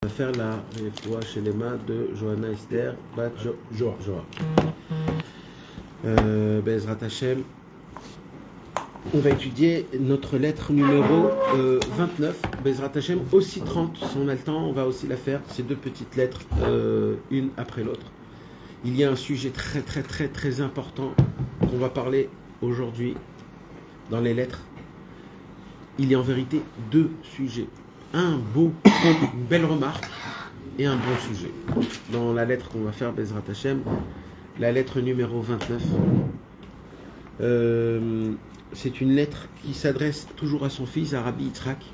On va faire la réfoua chez les mains de Johanna Esther Bat Joa. Bezrat Hashem. On va étudier notre lettre numéro 29, Bezrat Hashem, aussi 30, si on a le temps, on va aussi la faire, ces deux petites lettres, une après l'autre. Il y a un sujet très important qu'on va parler aujourd'hui dans les lettres. Il y a en vérité deux sujets. Un beau, une belle remarque et un bon sujet. Dans la lettre qu'on va faire, Bezrat Hashem, la lettre numéro 29, c'est une lettre qui s'adresse toujours à son fils, à Rabbi Yitzhak,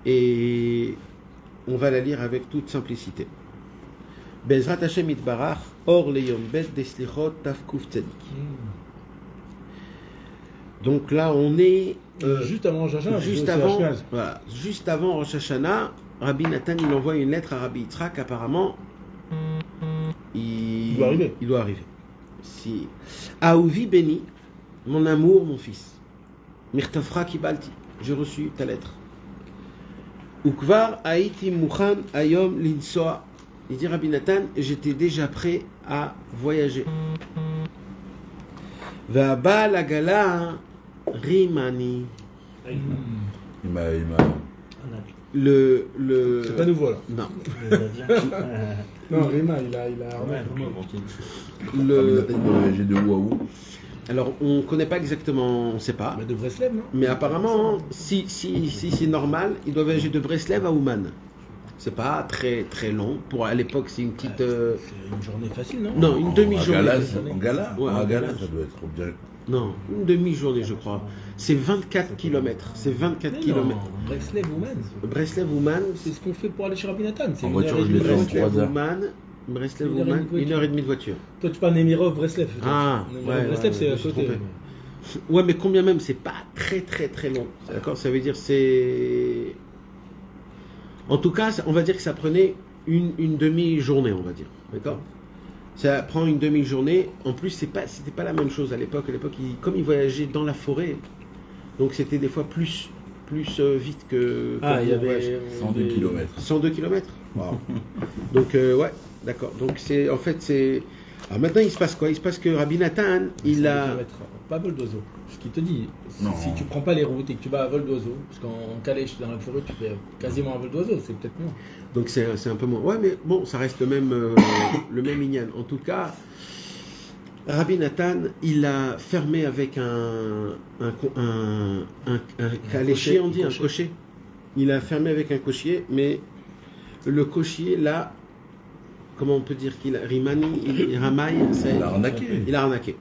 et on va la lire avec toute simplicité. Bezrat Hashem Itbarach, Or Leyom Bet Deslichot Tafkuf Tzadik. Donc là, on est juste avant Rosh Hashanah. Juste avant Rosh Hashanah, Rabbi Nathan il envoie une lettre à Rabbi Yitzhak. Apparemment, il doit arriver. Si Aouvi Beni, mon amour, mon fils, Mirtafra Kibalti, j'ai reçu ta lettre. Ukvar Haïti Mukhan Ayom Linsoa. Il dit Rabbi Nathan, j'étais déjà prêt à voyager. Va'aba la gala Rimani. C'est pas nouveau là. Non. Non, Rima, il a J'ai de Waouh. Alors, on ne connaît pas exactement, on ne sait pas. Mais de Breslev, non? Mais apparemment, si c'est normal, il doit voyager de Breslev à Ouman. C'est pas très long. Pour à l'époque, c'est une petite. C'est une journée facile, non? Non, une demi-journée. En gala, Ouais, en gala, ça doit être bien. Non, une demi-journée, je crois. C'est 24 km. C'est 24 km. Breslev Ouman. Breslev Ouman, C'est ce qu'on fait pour aller chez Rabbi Nathan. C'est En une voiture, heure et je demie l'ai de fait en voiture. 3 heures. Breslev Une heure et Ouman, demie de 1h30 de voiture. Toi, tu parles Nemirov, Breslev. Ah, ouais. Breslev, c'est je à me suis côté. trompé. Ouais, mais combien même, c'est pas très long. D'accord, ça veut dire c'est. En tout cas, on va dire que ça prenait une demi-journée, on va dire. D'accord. Ça prend une demi-journée. En plus, c'était pas la même chose à l'époque. À l'époque, comme ils voyageaient dans la forêt, donc c'était des fois plus vite que. Ah, il y avait 102 km. 102 km. Wow. Donc ouais, d'accord. Donc c'est. Alors maintenant, il se passe quoi? Il se passe que Rabbi Nathan, il a. Pas vol d'oiseau. Ce qu'il te dit, Non. si tu prends pas les routes et que tu vas à vol d'oiseau, parce qu'en calèche dans la forêt, tu fais quasiment un vol d'oiseau, c'est peut-être moins. Donc c'est un peu moins. Ouais, mais bon, ça reste le même inyan. En tout cas, Rabbi Nathan, il a fermé avec un caléchier, on dit, un cocher. Il a fermé avec un cocher, mais le cocher, là, comment on peut dire qu'il a Rimani, il ramaille, Il a arnaqué. Il a arnaqué.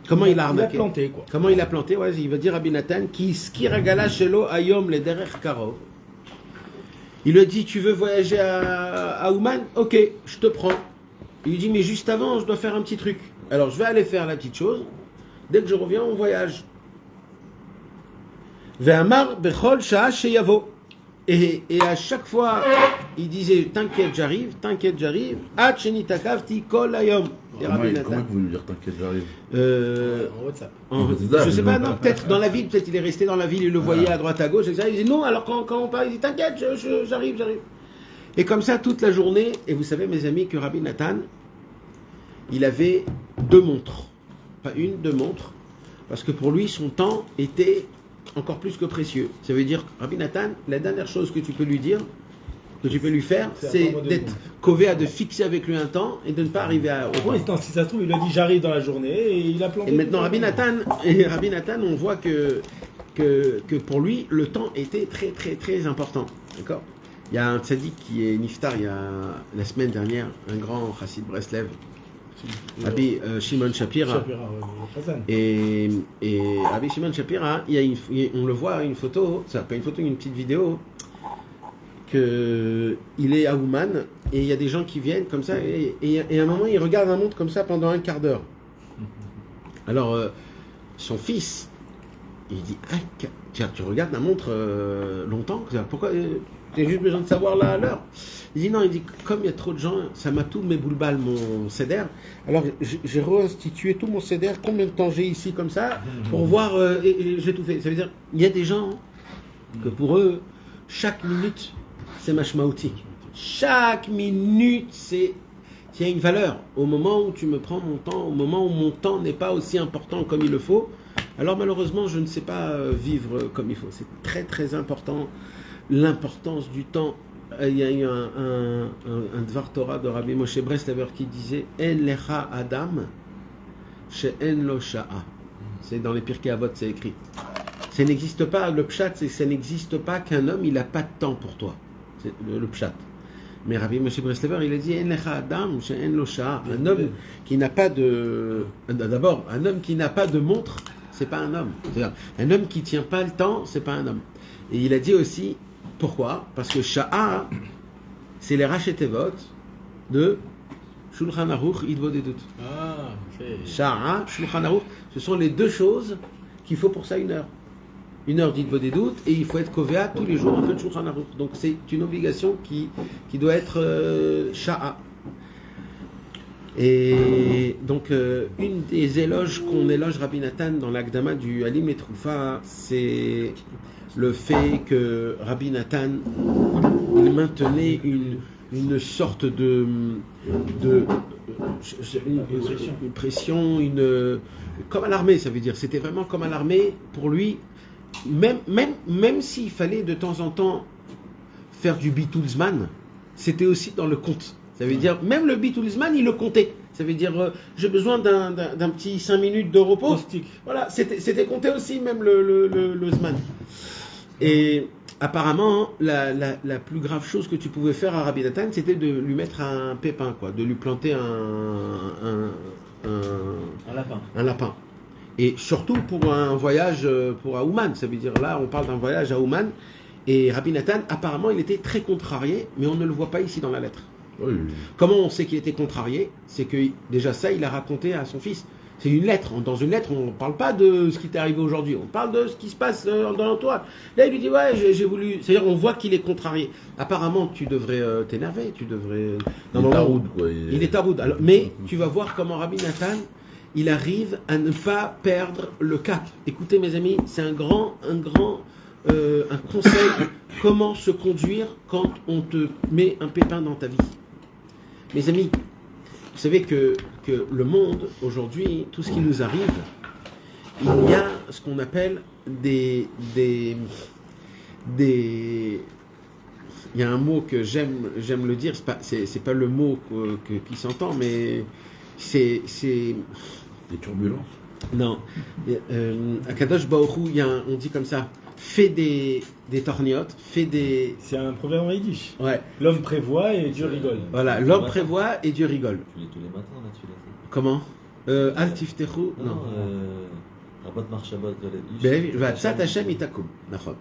Comment il a arnaqué? Il a planté, quoi. Comment il a planté? Ouais, il va dire Rabbi Nathan, qui skiragala shelo ayom le derech karov. Il lui dit, tu veux voyager à Ouman? Ok, je te prends. Il lui dit, mais juste avant, je dois faire un petit truc. Alors, je vais aller faire la petite chose. Dès que je reviens, on voyage. Ve'amar bechol sha'a sheyavo. Et à chaque fois, il disait, t'inquiète, j'arrive. Ad shenitakavti kol ayom. Comment il vous lui dire t'inquiète, j'arrive? En WhatsApp. Je sais pas, non, peut-être dans la ville, peut-être il est resté dans la ville, il le voyait à droite à gauche, etc. Il dit non, alors quand on parle, il dit t'inquiète, j'arrive. Et comme ça toute la journée, et vous savez mes amis que Rabbi Nathan, il avait 2 montres, pas une, 2 montres, parce que pour lui son temps était encore plus que précieux. Ça veut dire, Rabbi Nathan, la dernière chose que tu peux lui dire, que tu peux lui faire, c'est d'être cové à de fixer avec lui un temps et de ne pas arriver au Pour point. l'instant, si ça se trouve, il a dit j'arrive dans la journée et il a planté. Et maintenant, Rabbi Nathan, on voit que pour lui, le temps était très important. D'accord? Il y a un tzaddik qui est niftar il y a la semaine dernière, un grand chassid Breslev, Rabbi Shimon Shapira. Et Rabbi Shimon Shapira, on le voit une photo, ça pas une photo, une petite vidéo, qu'il est à Ouman et il y a des gens qui viennent comme ça et à un moment il regarde la montre comme ça pendant un quart d'heure. Alors son fils il dit tiens, tu regardes la montre longtemps, pourquoi tu as juste besoin de savoir l'heure? Il dit non, il dit comme il y a trop de gens, ça m'a tout mes boulebal mon céder. Alors j'ai restitué tout mon céder, combien de temps j'ai ici comme ça pour voir et j'ai tout fait. Ça veut dire il y a des gens que pour eux chaque minute c'est mashmaouti. Chaque minute, il y a une valeur. Au moment où tu me prends mon temps, au moment où mon temps n'est pas aussi important comme il le faut, alors malheureusement, je ne sais pas vivre comme il faut. C'est très très important, l'importance du temps. Il y a eu un Dvar Torah de Rabbi Moshe Breslever qui disait « En lecha Adam, she'en lo sha'a ». C'est dans les Pirkei Avot, c'est écrit. Ça n'existe pas, le pshat, c'est que ça n'existe pas qu'un homme, il n'a pas de temps pour toi. C'est le pshat. Mais Rabbi Moshe Breslever, il a dit En lecha Adam, she'en lo sha'a. Un homme qui n'a pas de. D'abord, un homme qui n'a pas de montre, c'est pas un homme. C'est-à-dire, un homme qui tient pas le temps, c'est pas un homme. Et il a dit aussi, pourquoi? Parce que sha'a, c'est les rachetevot de Shulchan Aruch, Idvodedut. Ah, ok. Sha'a, Shulchan Aruch, ce sont les deux choses qu'il faut pour ça 1 heure. 1 heure d'Idvodedut, et il faut être Kovea tous les jours en fait Shulchan Aruch. Donc c'est une obligation qui doit être Sha'a. Et donc une des éloges qu'on éloge Rabbi Nathan dans l'Akdama du Halim et Troufa, c'est le fait que Rabbi Nathan il maintenait une sorte de une pression, comme à l'armée, ça veut dire. C'était vraiment comme à l'armée pour lui, même s'il fallait de temps en temps faire du Beatlesman, c'était aussi dans le compte. Ça veut dire, même le Beatlesman, il le comptait. Ça veut dire, j'ai besoin d'un petit 5 minutes de repos. Voilà, c'était compté aussi, même le Zman. Et apparemment, la plus grave chose que tu pouvais faire à Rabbi Nathan, c'était de lui mettre un pépin, quoi, de lui planter un lapin. Et surtout pour un voyage pour Ouman. Ça veut dire, là, on parle d'un voyage à Ouman. Et Rabbi Nathan, apparemment, il était très contrarié, mais on ne le voit pas ici dans la lettre. Oui. Comment on sait qu'il était contrarié? C'est que déjà ça, il a raconté à son fils. C'est une lettre. Dans une lettre, on ne parle pas de ce qui t'est arrivé aujourd'hui. On parle de ce qui se passe dans l'entourage. Là, il lui dit, ouais, j'ai voulu... C'est-à-dire, on voit qu'il est contrarié. Apparemment, tu devrais t'énerver. Tu devrais... Il est taroud, quoi. Il est taroud. Alors, mais tu vas voir comment Rabbi Nathan, il arrive à ne pas perdre le cap. Écoutez, mes amis, c'est un conseil. Comment se conduire quand on te met un pépin dans ta vie. Mes amis, vous savez que le monde, aujourd'hui, tout ce qui nous arrive, il y a ce qu'on appelle il y a un mot que j'aime le dire, c'est pas le mot qui s'entend, mais c'est... Des turbulences? Non. À Kadosh Baruch Hu, on dit comme ça, fais des torgnottes, C'est un proverbe en yiddish. Ouais. L'homme prévoit et Dieu rigole. Voilà, l'homme prévoit et Dieu rigole. Tu lis tous les matins là, tu l'as fait. Comment Al tiftechu? Non. Rabat Marshabat de Ben, Vatsat Hashem itakum. Nachon.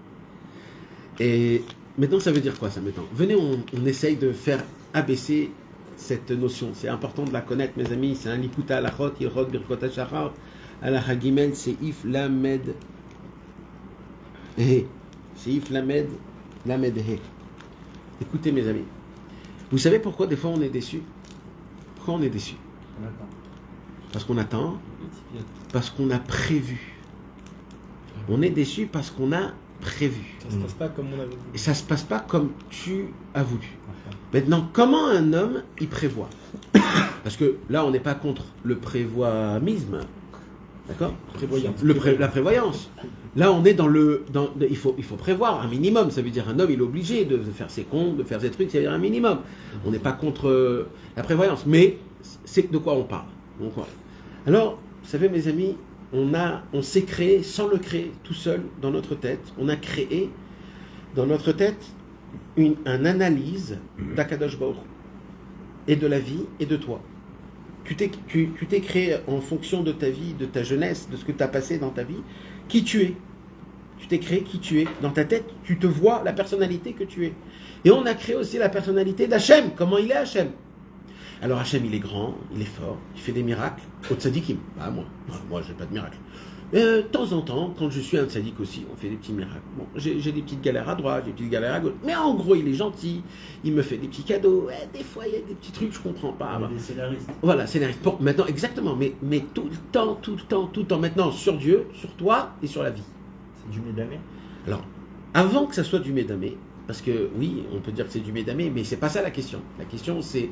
Et maintenant, ça veut dire quoi ça maintenant? Venez, on essaye de faire abaisser cette notion. C'est important de la connaître, mes amis. C'est un likuta alachot, yirot, birkot hashachar, alacha gimel, seif lamed he. Seif lamed he. Écoutez, mes amis. Vous savez pourquoi des fois on est déçu? Pourquoi on est déçu? Parce qu'on attend, parce qu'on a prévu. On est déçu parce qu'on a prévu. Ça se passe pas comme on avait voulu. Et ça se passe pas comme tu as voulu. Maintenant, comment un homme il prévoit? Parce que là, on n'est pas contre le prévoimisme, d'accord? La prévoyance. Là, on est il faut prévoir un minimum. Ça veut dire un homme, il est obligé de faire ses comptes, de faire ses trucs. Ça veut dire un minimum. On n'est pas contre la prévoyance, mais c'est de quoi on parle. Alors, vous savez, mes amis, on s'est créé sans le créer tout seul dans notre tête. On a créé dans notre tête une analyse d'Akadosh Baruch Hu, et de la vie et de toi. Tu t'es créé en fonction de ta vie, de ta jeunesse, de ce que tu as passé dans ta vie, qui tu es. Tu t'es créé qui tu es. Dans ta tête, tu te vois la personnalité que tu es. Et on a créé aussi la personnalité d'Hachem. Comment il est Hachem? Alors Hachem, il est grand, il est fort, il fait des miracles. Au tzadikim, moi j'ai pas de miracle. De temps en temps, quand je suis un tzadik aussi, on fait des petits miracles. Bon, j'ai des petites galères à droite, j'ai des petites galères à gauche. Mais en gros, il est gentil, il me fait des petits cadeaux. Des fois, il y a des petits trucs, je comprends pas. Il est scénariste. Voilà, scénariste. Bon, maintenant, exactement, mais tout le temps, maintenant, sur Dieu, sur toi et sur la vie. C'est du médamé. Alors, avant que ça soit du médamé, Parce que oui, on peut dire que c'est du médamé, mais c'est pas ça la question. La question c'est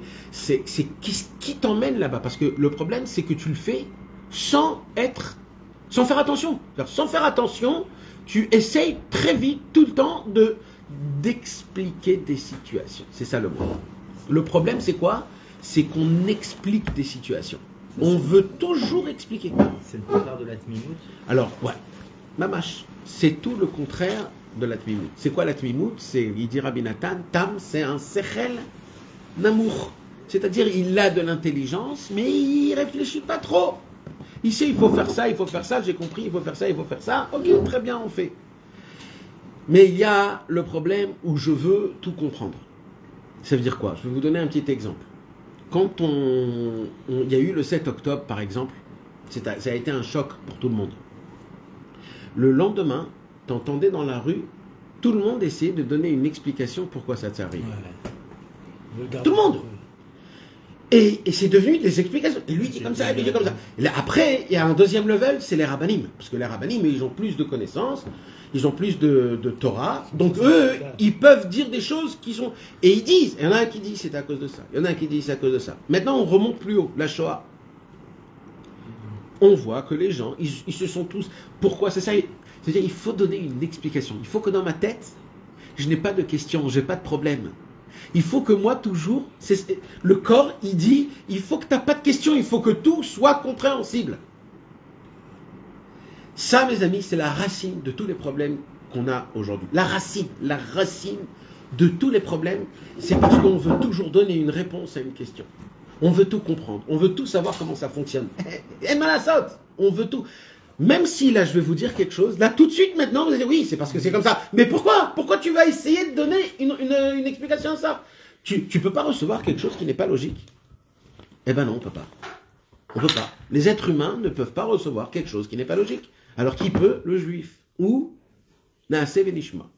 qui t'emmène là-bas. Parce que le problème c'est que tu le fais sans faire attention. Sans faire attention, tu essayes très vite, tout le temps, d'expliquer des situations. C'est ça le mot. Le problème c'est quoi? C'est qu'on explique des situations. On veut toujours expliquer. C'est le contraire de la tmimout. Alors, ouais, mamash, c'est tout le contraire de la tmimout. C'est quoi la tmimout? Il dit Rabbi Nathan, tam, c'est un sechel namour. C'est-à-dire, il a de l'intelligence, mais il réfléchit pas trop. Il sait, il faut faire ça, j'ai compris, il faut faire ça. Ok, très bien, on fait. Mais il y a le problème où je veux tout comprendre. Ça veut dire quoi? Je vais vous donner un petit exemple. Quand il y a eu le 7 octobre, par exemple, ça a été un choc pour tout le monde. Le lendemain, t'entendais dans la rue, tout le monde essayait de donner une explication pourquoi ça t'est arrivé. Ouais. Tout le monde. Et c'est devenu des explications. Et lui dit comme ça, et lui dit comme ça. Et là, après, il y a un deuxième level, c'est les rabbinim. Parce que les rabbinim, ils ont plus de connaissances, ils ont plus de Torah. Donc eux, ils peuvent dire des choses qui sont... Et ils disent, il y en a un qui dit c'est à cause de ça, il y en a un qui dit c'est à cause de ça. Maintenant, on remonte plus haut, la Shoah. On voit que les gens, ils se sont tous... Pourquoi c'est ça? C'est-à-dire, il faut donner une explication. Il faut que dans ma tête, je n'ai pas de questions, je n'ai pas de problème. Il faut que moi, toujours, le corps, il dit, il faut que tu n'as pas de questions, il faut que tout soit compréhensible. Ça, mes amis, c'est la racine de tous les problèmes qu'on a aujourd'hui. La racine de tous les problèmes, c'est parce qu'on veut toujours donner une réponse à une question. On veut tout comprendre, on veut tout savoir comment ça fonctionne. Et malassot, on veut tout. Même si là je vais vous dire quelque chose, là tout de suite maintenant vous allez dire oui c'est parce que c'est comme ça. Mais pourquoi tu vas essayer de donner une explication à ça? Tu peux pas recevoir quelque chose qui n'est pas logique. Eh ben non, on peut pas. On peut pas. Les êtres humains ne peuvent pas recevoir quelque chose qui n'est pas logique. Alors qui peut? Le juif. Ou Naaseh Venishma.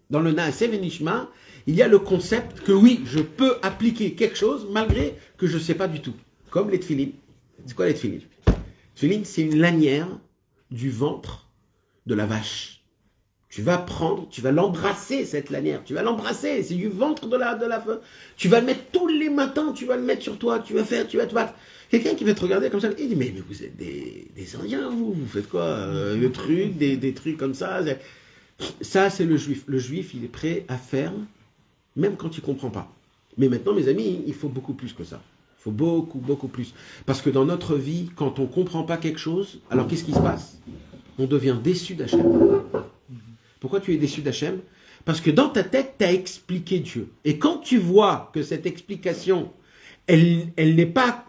Dans le Naaseh Venishma, il y a le concept que oui, je peux appliquer quelque chose malgré que je ne sais pas du tout. Comme les tefilines. C'est quoi les tefilines? Tefilin, c'est une lanière du ventre de la vache. Tu vas l'embrasser cette lanière, tu vas l'embrasser, c'est du ventre de la femme. Tu vas le mettre tous les matins, tu vas le mettre sur toi, tu vas te battre. Quelqu'un qui va te regarder comme ça, il dit mais vous êtes des Indiens, vous faites quoi? Le truc, des trucs comme ça. Ça, c'est le juif. Le juif, il est prêt à faire, même quand il ne comprend pas. Mais maintenant, mes amis, il faut beaucoup plus que ça. Il faut beaucoup, beaucoup plus. Parce que dans notre vie, quand on ne comprend pas quelque chose, alors qu'est-ce qui se passe? On devient déçu d'Hachem. Pourquoi tu es déçu d'Hachem? Parce que dans ta tête, tu as expliqué Dieu. Et quand tu vois que cette explication, elle n'est pas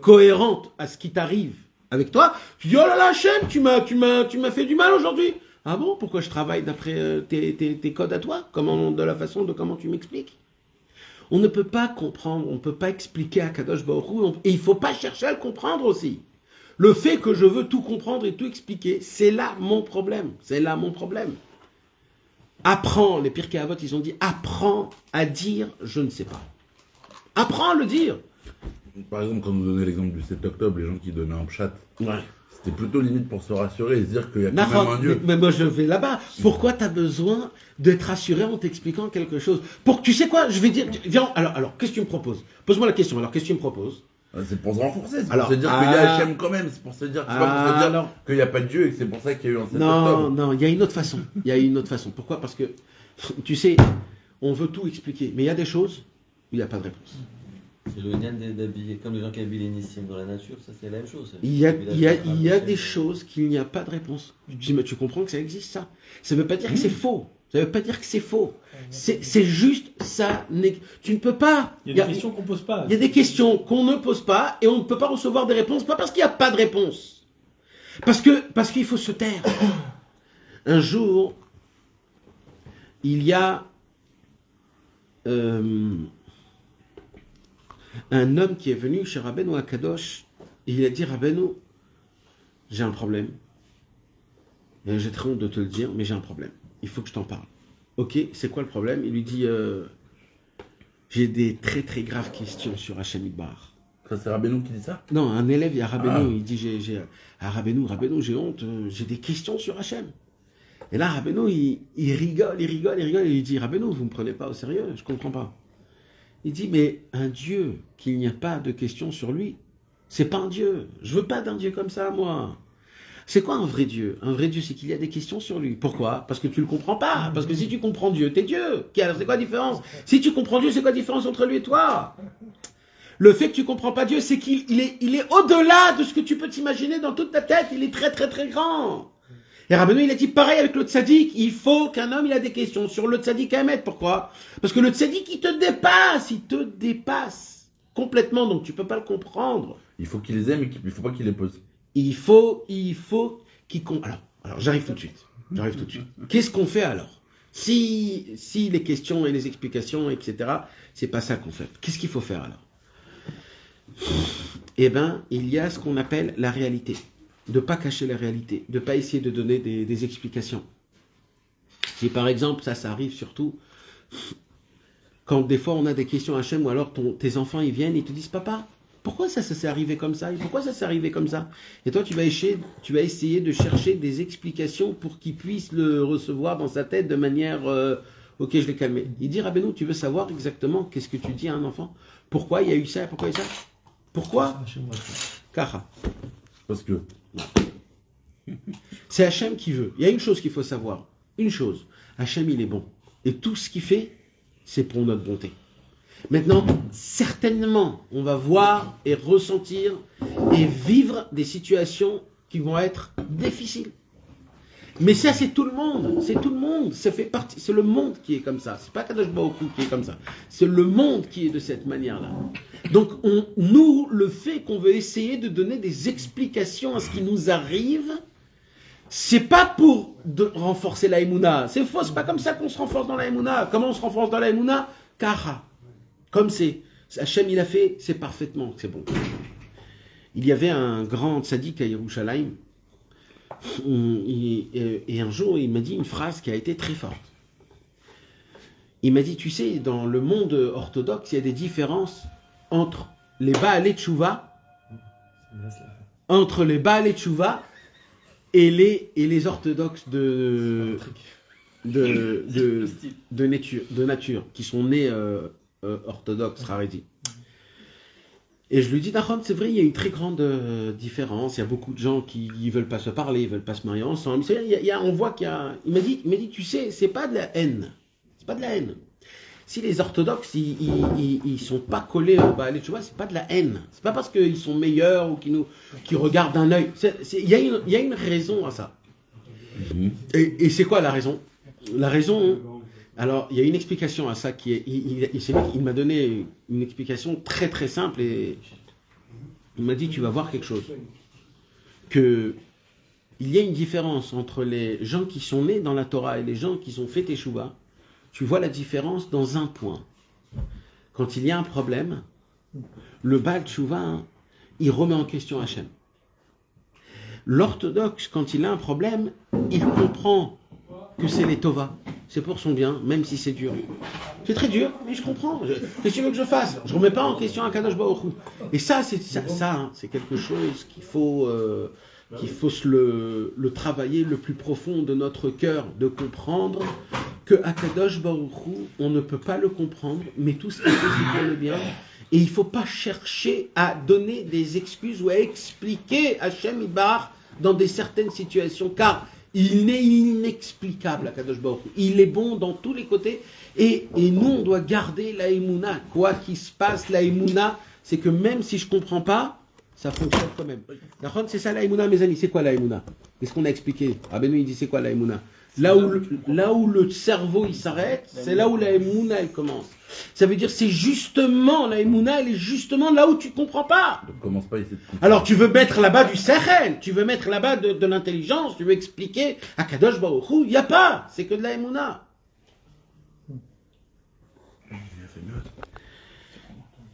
cohérente à ce qui t'arrive avec toi, tu dis, oh là là, Hachem, tu m'as fait du mal aujourd'hui. Ah bon? Pourquoi je travaille d'après tes codes à toi? De la façon de comment tu m'expliques? On ne peut pas comprendre, on ne peut pas expliquer à Kadosh Baruch Hu, et il ne faut pas chercher à le comprendre aussi. Le fait que je veux tout comprendre et tout expliquer, c'est là mon problème. C'est là mon problème. Apprends, les Pirkei Avot, ils ont dit, apprends à dire je ne sais pas. Apprends à le dire. Par exemple, quand vous donnez l'exemple du 7 octobre, les gens qui donnaient un pshat, c'était plutôt limite pour se rassurer et se dire qu'il y a quand même un Dieu. Mais moi je vais là-bas. Pourquoi tu as besoin d'être rassuré en t'expliquant quelque chose? Tu sais quoi? Je vais dire, viens, alors qu'est-ce que tu me proposes? Pose-moi la question, alors qu'est-ce que tu me proposes? C'est pour se renforcer, c'est pour se dire qu'il y a Hachem quand même, c'est pour se dire, qu'il n'y a pas de Dieu et que c'est pour ça qu'il y a eu un 7 octobre. Non, il y a une autre façon. Pourquoi? Parce que, tu sais, on veut tout expliquer, mais il y a des choses où il n'y a pas de réponse. C'est le lien d'habiller, comme les gens qui habillent les Nissim dans la nature, ça c'est la même chose. Il y a des choses qu'il n'y a pas de réponse. Tu comprends que ça existe, ça? Ça ne veut pas dire que c'est faux. Ça ne veut pas dire que c'est faux. C'est juste ça. Tu ne peux pas. Il y a des questions qu'on ne pose pas. Il y a des questions qu'on ne pose pas et on ne peut pas recevoir des réponses. Pas parce qu'il n'y a pas de réponse. Parce qu'il faut se taire. Un jour, il y a un homme qui est venu chez Rabbeinu Akadosh et il a dit, Rabbeinu, j'ai un problème. Et j'ai très honte de te le dire, mais j'ai un problème. Il faut que je t'en parle. Ok, c'est quoi le problème? Il lui dit, j'ai des très très graves questions sur Hachem Idbar. Ça c'est Rabbeinu qui dit ça? Non, un élève, il y a Rabbeinu, il dit, Rabbeinu, j'ai honte, j'ai des questions sur Hachem. Et là, Rabbeinu, il rigole, et il dit, Rabbeinu, vous ne me prenez pas au sérieux, je ne comprends pas. Il dit, mais un Dieu, qu'il n'y a pas de questions sur lui, c'est pas un Dieu. Je veux pas d'un Dieu comme ça, moi. C'est quoi un vrai Dieu? Un vrai Dieu, c'est qu'il y a des questions sur lui. Pourquoi? Parce que tu le comprends pas. Parce que si tu comprends Dieu, t'es Dieu. Alors, c'est quoi la différence? Si tu comprends Dieu, c'est quoi la différence entre lui et toi? Le fait que tu comprends pas Dieu, c'est qu'il est au-delà de ce que tu peux t'imaginer dans toute ta tête. Il est très, très, très grand. Et Rabbeinu, il a dit pareil avec le tzaddik. Il faut qu'un homme, il a des questions sur le tzaddik à émettre. Pourquoi? Parce que le tzaddik, il te dépasse complètement. Donc, tu peux pas le comprendre. Il faut qu'il les aime et il faut pas qu'il les pose. Il faut qu'il... Alors, j'arrive tout de suite. Qu'est-ce qu'on fait alors? Si les questions et les explications, etc., c'est pas ça qu'on fait. Qu'est-ce qu'il faut faire alors? Eh bien, il y a ce qu'on appelle la réalité. De ne pas cacher la réalité. De ne pas essayer de donner des explications. Si par exemple, ça arrive surtout quand des fois on a des questions à Hachem ou alors tes enfants ils viennent et te disent papa, pourquoi ça s'est arrivé comme ça? Et pourquoi ça s'est arrivé comme ça? Et toi, tu vas essayer de chercher des explications pour qu'il puisse le recevoir dans sa tête de manière ok, je l'ai calmé. Il dit Rabbeinu, tu veux savoir exactement qu'est-ce que tu dis à un enfant? Pourquoi il y a eu ça? Pourquoi il y a eu ça? Pourquoi? Kacha. Parce que c'est Hachem qui veut. Il y a une chose qu'il faut savoir. Une chose. Hachem, il est bon. Et tout ce qu'il fait, c'est pour notre bonté. Maintenant, certainement, on va voir et ressentir et vivre des situations qui vont être difficiles. Mais ça, c'est tout le monde. C'est tout le monde. Ça fait partie. C'est le monde qui est comme ça. C'est pas Kadosh Baruch Hu qui est comme ça. C'est le monde qui est de cette manière-là. Donc, nous, le fait qu'on veut essayer de donner des explications à ce qui nous arrive, c'est pas pour renforcer la Emouna. C'est faux. C'est pas comme ça qu'on se renforce dans la Emouna. Comment on se renforce dans la Emouna? Kara. Comme c'est Hachem il a fait, c'est parfaitement, c'est bon. Il y avait un grand tzaddik à Yerushalayim, et un jour il m'a dit une phrase qui a été très forte. Il m'a dit, tu sais, dans le monde orthodoxe, il y a des différences entre les Baalei Teshuvah, et les orthodoxes de nature, qui sont nés orthodoxes, Haredi. Et je lui dis, Nachon, c'est vrai, il y a une très grande différence. Il y a beaucoup de gens qui ne veulent pas se parler, ils ne veulent pas se marier ensemble. On voit qu'il y a... Il m'a dit, tu sais, c'est pas de la haine. C'est pas de la haine. Si les orthodoxes, ils sont pas collés au Baalei Teshuvah, c'est pas de la haine. C'est pas parce qu'ils sont meilleurs ou qu'ils regardent d'un œil. Il y a une raison à ça. Et c'est quoi la raison? La raison... Alors, il y a une explication à ça qui est... Il m'a donné une explication très très simple et il m'a dit, tu vas voir quelque chose. Il y a une différence entre les gens qui sont nés dans la Torah et les gens qui ont fait Teshuvah. Tu vois la différence dans un point. Quand il y a un problème, le Baal Teshuvah, il remet en question Hachem. L'orthodoxe, quand il a un problème, il comprend que c'est les Tova. C'est pour son bien, même si c'est dur. C'est très dur, mais je comprends. Qu'est-ce que tu veux que je fasse? Je ne remets pas en question un Kadosh Baruch Hu. Et ça, c'est quelque chose qu'il faut le travailler le plus profond de notre cœur, de comprendre que Akadosh Baruch Hu, on ne peut pas le comprendre, mais tout ce qu'il fait, c'est pour le bien. Et il ne faut pas chercher à donner des excuses ou à expliquer Hachem Yitbarach dans certaines situations, car il est inexplicable, Akadosh Baruch Hu. Il est bon dans tous les côtés. Et nous, on doit garder la Emouna. Quoi qu'il se passe, la Emouna, c'est que même si je ne comprends pas, ça fonctionne quand même. D'accord, c'est ça la Emouna, mes amis. C'est quoi la Emouna? Qu'est-ce qu'on a expliqué? Rabbeinu, il dit c'est quoi la Emouna? Là où le cerveau il s'arrête, c'est là où la Emouna elle commence. Ça veut dire c'est justement la Emouna, elle est justement là où tu comprends pas. Donc commence pas ici. Alors tu veux mettre là-bas du sechel, tu veux mettre là-bas de l'intelligence, tu veux expliquer à Kadosh Baruch Hu, il n'y a pas, c'est que de la Emouna.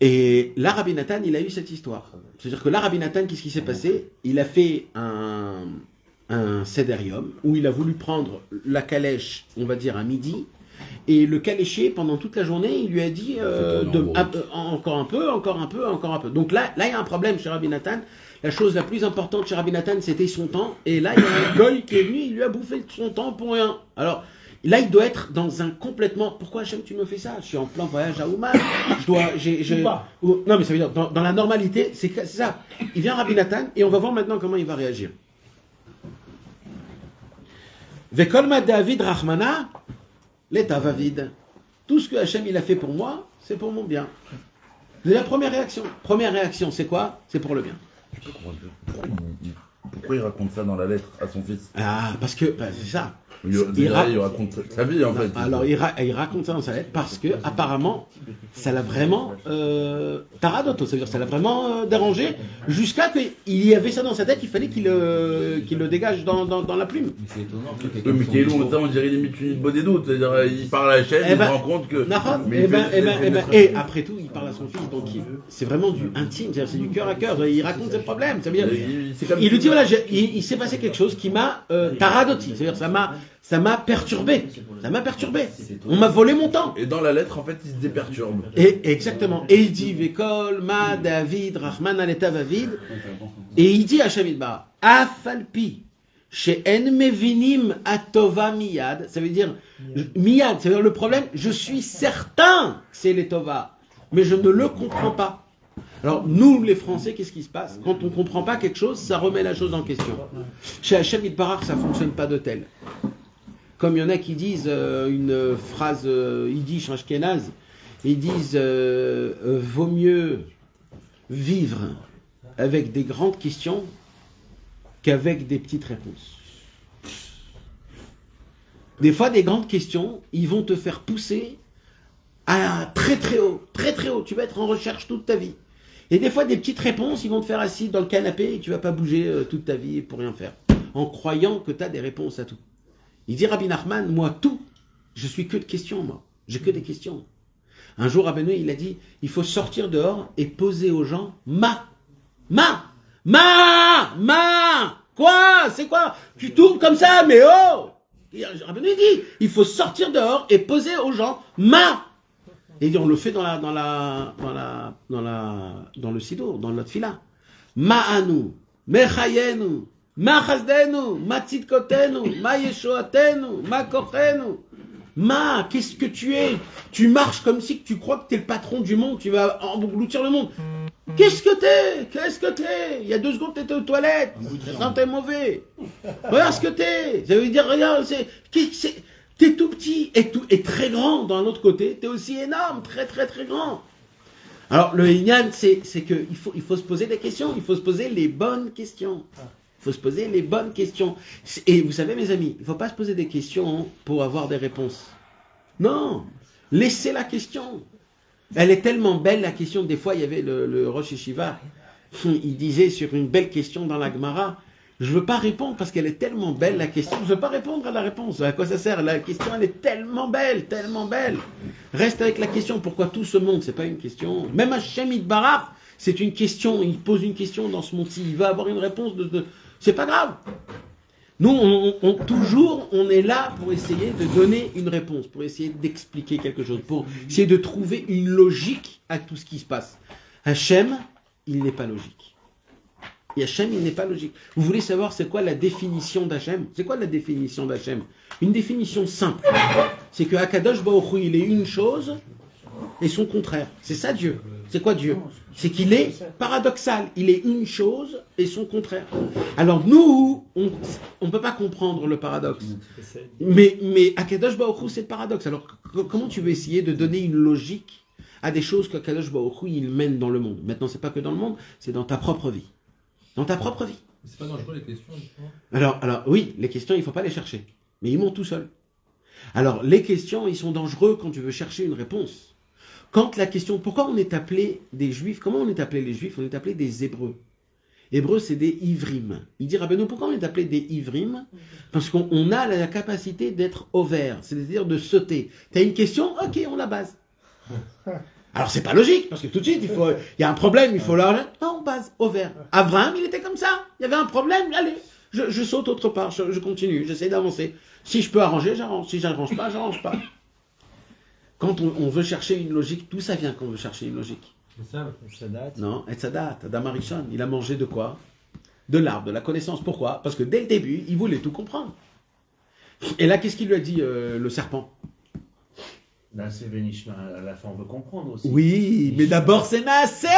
Et là, Rabbi Nathan, il a eu cette histoire. C'est-à-dire que là, Rabbi Nathan, qu'est-ce qui s'est passé? Il a fait un Seder Yom, où il a voulu prendre la calèche, on va dire à midi, Et le caléché, pendant toute la journée, il lui a dit encore un peu. Donc là, il y a un problème chez Rabbi Nathan. La chose la plus importante chez Rabbi Nathan, c'était son temps. Et là, il y a un goy qui est venu, il lui a bouffé son temps pour rien. Alors, là, il doit être dans un complètement. Pourquoi Hachem, tu me fais ça? Je suis en plein voyage à Ouman. Non, mais ça veut dire, dans la normalité, c'est ça. Il vient Rabbi Nathan et on va voir maintenant comment il va réagir. Vekolma David Rahmana, l'état va vide. Tout ce que Hachem il a fait pour moi, c'est pour mon bien. C'est la première réaction. Première réaction, c'est quoi? C'est pour le bien. Pourquoi il raconte ça dans la lettre à son fils? Ah, parce que c'est ça. Il raconte sa vie en fait. Alors il raconte ça dans sa lettre parce que apparemment ça l'a vraiment taradoto, ça veut dire ça l'a vraiment dérangé jusqu'à qu'il y avait ça dans sa tête, il fallait qu'il le dégage dans la plume. C'est étonnant. Mais qui est long, on dirait limite une bonne des doutes, c'est-à-dire il parle à la chaîne, il se rend compte que. Et après tout il parle à son fils, donc c'est vraiment du intime, c'est du cœur à cœur, il raconte ses problèmes, ça veut dire, il lui dit voilà, il s'est passé quelque chose qui m'a taradoti, c'est-à-dire ça m'a perturbé. On m'a volé mon temps. Et dans la lettre, en fait, il se déperturbe. Et exactement. Et il dit Vekol, Ma, David, Rahman, Aleta, Vavid. Et il dit à Shamidba, Afalpi, chez En Mevinim Atova Miyad. Ça veut dire Miyad, ça veut dire le problème, je suis certain que c'est les Tova, mais je ne le comprends pas. Alors, nous, les Français, qu'est-ce qui se passe? Quand on ne comprend pas quelque chose, ça remet la chose en question. Chez Hachem Yitbarach, ça ne fonctionne pas de tel. Comme il y en a qui disent une phrase yiddish ashkénaze, ils disent vaut mieux vivre avec des grandes questions qu'avec des petites réponses. Des fois, des grandes questions, ils vont te faire pousser à très très haut. Tu vas être en recherche toute ta vie. Et des fois, des petites réponses, ils vont te faire assis dans le canapé et tu vas pas bouger toute ta vie pour rien faire, en croyant que tu as des réponses à tout. Il dit Rabbi Nachman, moi tout, je suis que de questions, moi. J'ai que des questions. Un jour, Rabbeinu, il a dit, il faut sortir dehors et poser aux gens quoi? C'est quoi? Tu tournes comme ça, mais oh! Rabbeinu dit, il faut sortir dehors et poser aux gens Et on le fait dans le sido, dans notre fila. Ma'anu, mechayenu, ma chazdenu, ma tzidkotenu, ma yeshoatenu, ma kochenu. Qu'est-ce que tu es? Tu marches comme si tu crois que tu es le patron du monde, tu vas engloutir le monde. Qu'est-ce que t'es? Il y a 2 secondes, tu étais aux toilettes. Ça sentait mauvais. Regarde ce que t'es. Ça veut dire, regarde, t'es tout petit et très grand d'un autre côté. T'es aussi énorme, très très très grand. Alors le Inyan, c'est qu'il faut se poser des questions. Il faut se poser les bonnes questions. Et vous savez, mes amis, il ne faut pas se poser des questions pour avoir des réponses. Non, laissez la question. Elle est tellement belle, la question. Des fois, il y avait le Rosh Yeshiva, il disait sur une belle question dans la Gemara, je ne veux pas répondre parce qu'elle est tellement belle, la question. Je ne veux pas répondre à la réponse. À quoi ça sert? La question, elle est tellement belle. Reste avec la question. Pourquoi tout ce monde? Ce n'est pas une question. Même Hachem Yitbarach, c'est une question. Il pose une question dans ce monde-ci. Il va avoir une réponse C'est pas grave. Nous, on est là pour essayer de donner une réponse, pour essayer d'expliquer quelque chose, pour essayer de trouver une logique à tout ce qui se passe. Hachem, il n'est pas logique. Et Hachem, il n'est pas logique. Vous voulez savoir c'est quoi la définition d'Hachem? C'est quoi la définition d'Hachem? Une définition simple. C'est que Akadosh Baruch Hu, il est une chose et son contraire. C'est ça Dieu. C'est quoi Dieu? C'est qu'il est paradoxal. Il est une chose et son contraire. Alors nous, on ne peut pas comprendre le paradoxe. Mais Akadosh Baruch Hu, c'est le paradoxe. Alors comment tu veux essayer de donner une logique à des choses qu'Akadosh Baruch Hu, il mène dans le monde? Maintenant, c'est pas que dans le monde, c'est dans ta propre vie. Dans ta propre vie. C'est pas dangereux les questions, justement. Alors oui, les questions, il ne faut pas les chercher. Mais ils montent tout seuls. Alors les questions, ils sont dangereux quand tu veux chercher une réponse. Quand la question, pourquoi on est appelé des Juifs? Comment on est appelé les Juifs? On est appelé des Hébreux. Hébreux, c'est des Ivrim. Il dit, Rabbeinu, pourquoi on est appelé des Ivrim? Parce qu'on a la capacité d'être ouvert, c'est-à-dire de sauter. Tu as une question? Ok, on la base. Alors c'est pas logique, parce que tout de suite, il y a un problème, il faut là. Non, on base, ouvert. Abraham, il était comme ça. Il y avait un problème, allez, je saute autre part, je continue, j'essaie d'avancer. Si je peux arranger, j'arrange. Si j'arrange pas, j'arrange pas. Quand on veut chercher une logique, d'où ça vient quand on veut chercher une logique? Ça date. Non, Etzadat, Adam Arishon, il a mangé de quoi? De l'arbre, de la connaissance. Pourquoi? Parce que dès le début, il voulait tout comprendre. Et là, qu'est-ce qu'il lui a dit, le serpent? Là, c'est Vénishma, à la fin, on veut comprendre aussi. Oui, mais d'abord, c'est Massé.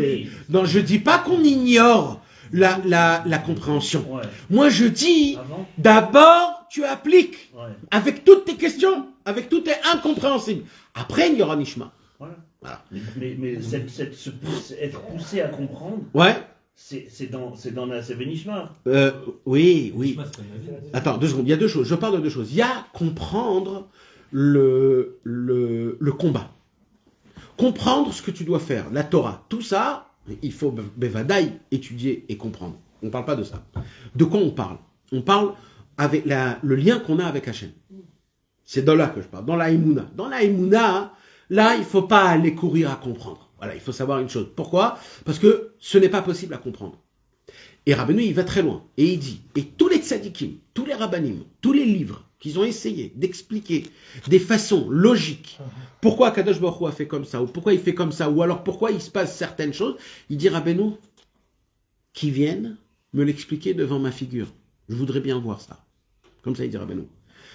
Oui. Non, je dis pas qu'on ignore la compréhension. Ouais. Moi, je dis, Avant d'abord, tu appliques. Ouais. Avec toutes tes questions, avec tout tes incompréhensibles. Après, il y aura Nishma. Voilà. Voilà. Mais être poussé à comprendre, Ouais. c'est dans la Vénishma. Oui. Nishma, c'est pas une avis. Attends, 2 secondes. Il y a 2 choses. Je parle de 2 choses. Il y a comprendre le combat. Comprendre ce que tu dois faire. La Torah. Tout ça, il faut Bevadaï étudier et comprendre. On ne parle pas de ça. De quoi on parle? On parle avec le lien qu'on a avec Hachem. C'est de là que je parle. Dans la Emouna. Dans la Emouna, là, il ne faut pas aller courir à comprendre. Voilà, il faut savoir une chose. Pourquoi? Parce que ce n'est pas possible à comprendre. Et Rabbeinu, il va très loin. Et il dit, et tous les tzadikim, tous les rabbanim, tous les livres qu'ils ont essayé d'expliquer des façons logiques pourquoi Kadosh Baruch Hu a fait comme ça, ou pourquoi il fait comme ça, ou alors pourquoi il se passe certaines choses, il dit Rabbeinu, qui viennent me l'expliquer devant ma figure. Je voudrais bien voir ça. Comme ça, il dit Rabbeinu.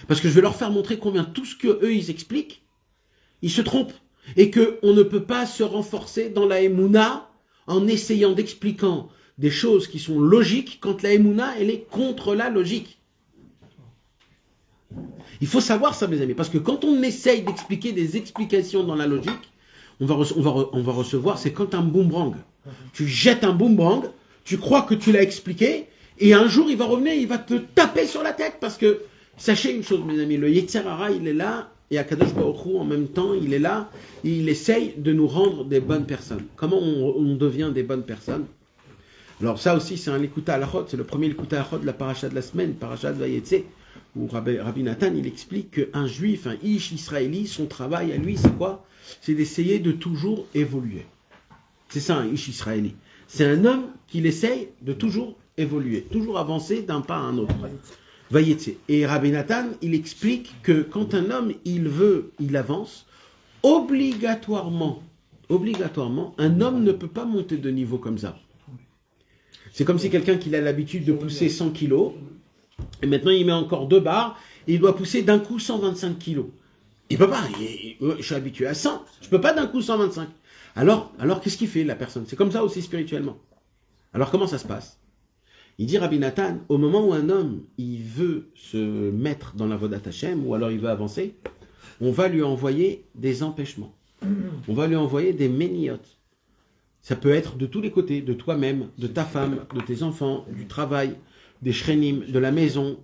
Parce que je vais leur faire montrer combien tout ce qu'eux, ils expliquent, ils se trompent. Et qu'on ne peut pas se renforcer dans la Emouna en essayant d'expliquer des choses qui sont logiques quand la Emouna, elle est contre la logique. Il faut savoir ça, mes amis, parce que quand on essaye d'expliquer des explications dans la logique, on va recevoir, c'est quand un boomerang. Tu jettes un boomerang, tu crois que tu l'as expliqué, et un jour il va revenir, il va te taper sur la tête, parce que, sachez une chose, mes amis, le Yetzer Hara, il est là, et Akadosh Baruch Hu, en même temps, il est là, il essaye de nous rendre des bonnes personnes. Comment on devient des bonnes personnes? Alors ça aussi, c'est un Likuta Halachot, c'est le premier Likuta Halachot de la paracha de la semaine, paracha de Vayetze, où Rabbi Nathan, il explique qu'un juif, un Ish Israéli, son travail à lui, c'est quoi? C'est d'essayer de toujours évoluer. C'est ça, un Ish Israéli. C'est un homme qui essaye de toujours évoluer, toujours avancer d'un pas à un autre. Vayetze. Et Rabbi Nathan, il explique que quand un homme, il avance, obligatoirement, un homme ne peut pas monter de niveau comme ça. C'est comme si quelqu'un qui a l'habitude de pousser 100 kilos, et maintenant il met encore 2 barres, et il doit pousser d'un coup 125 kilos. Il peut pas, je suis habitué à 100, je peux pas d'un coup 125. Alors qu'est-ce qu'il fait la personne? C'est comme ça aussi spirituellement. Alors comment ça se passe? Il dit Rabbi Nathan, au moment où un homme, il veut se mettre dans la Vodat Hashem, ou alors il veut avancer, on va lui envoyer des empêchements. On va lui envoyer des méniotes. Ça peut être de tous les côtés, de toi-même, de ta femme, de tes enfants, du travail, des shrenim, de la maison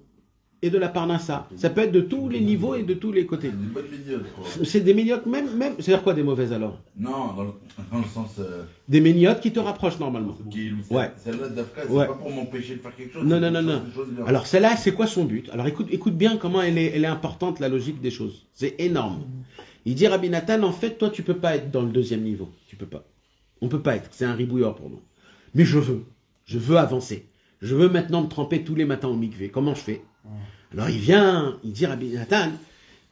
et de la parnassa. Ça peut être de tous les niveaux et de tous les côtés. C'est des bonnes méniotes, quoi. C'est des méniotes même. C'est-à-dire quoi des mauvaises alors? Non, dans le sens... Des méniotes qui te rapprochent normalement. Ouais. Celle-là, d'Afka, c'est Ouais. pas pour m'empêcher de faire quelque chose. Non. Des choses bien. Alors celle-là, c'est quoi son but? Alors écoute bien comment elle est importante, la logique des choses. C'est énorme. Il dit Rabbi Nathan, en fait, toi, tu peux pas être dans le 2e niveau. Tu peux pas. On peut pas être. C'est un ribouilleur pour nous. Mais je veux avancer. Je veux maintenant me tremper tous les matins au mikvé. Comment je fais? Alors il dit Rabbi Nathan,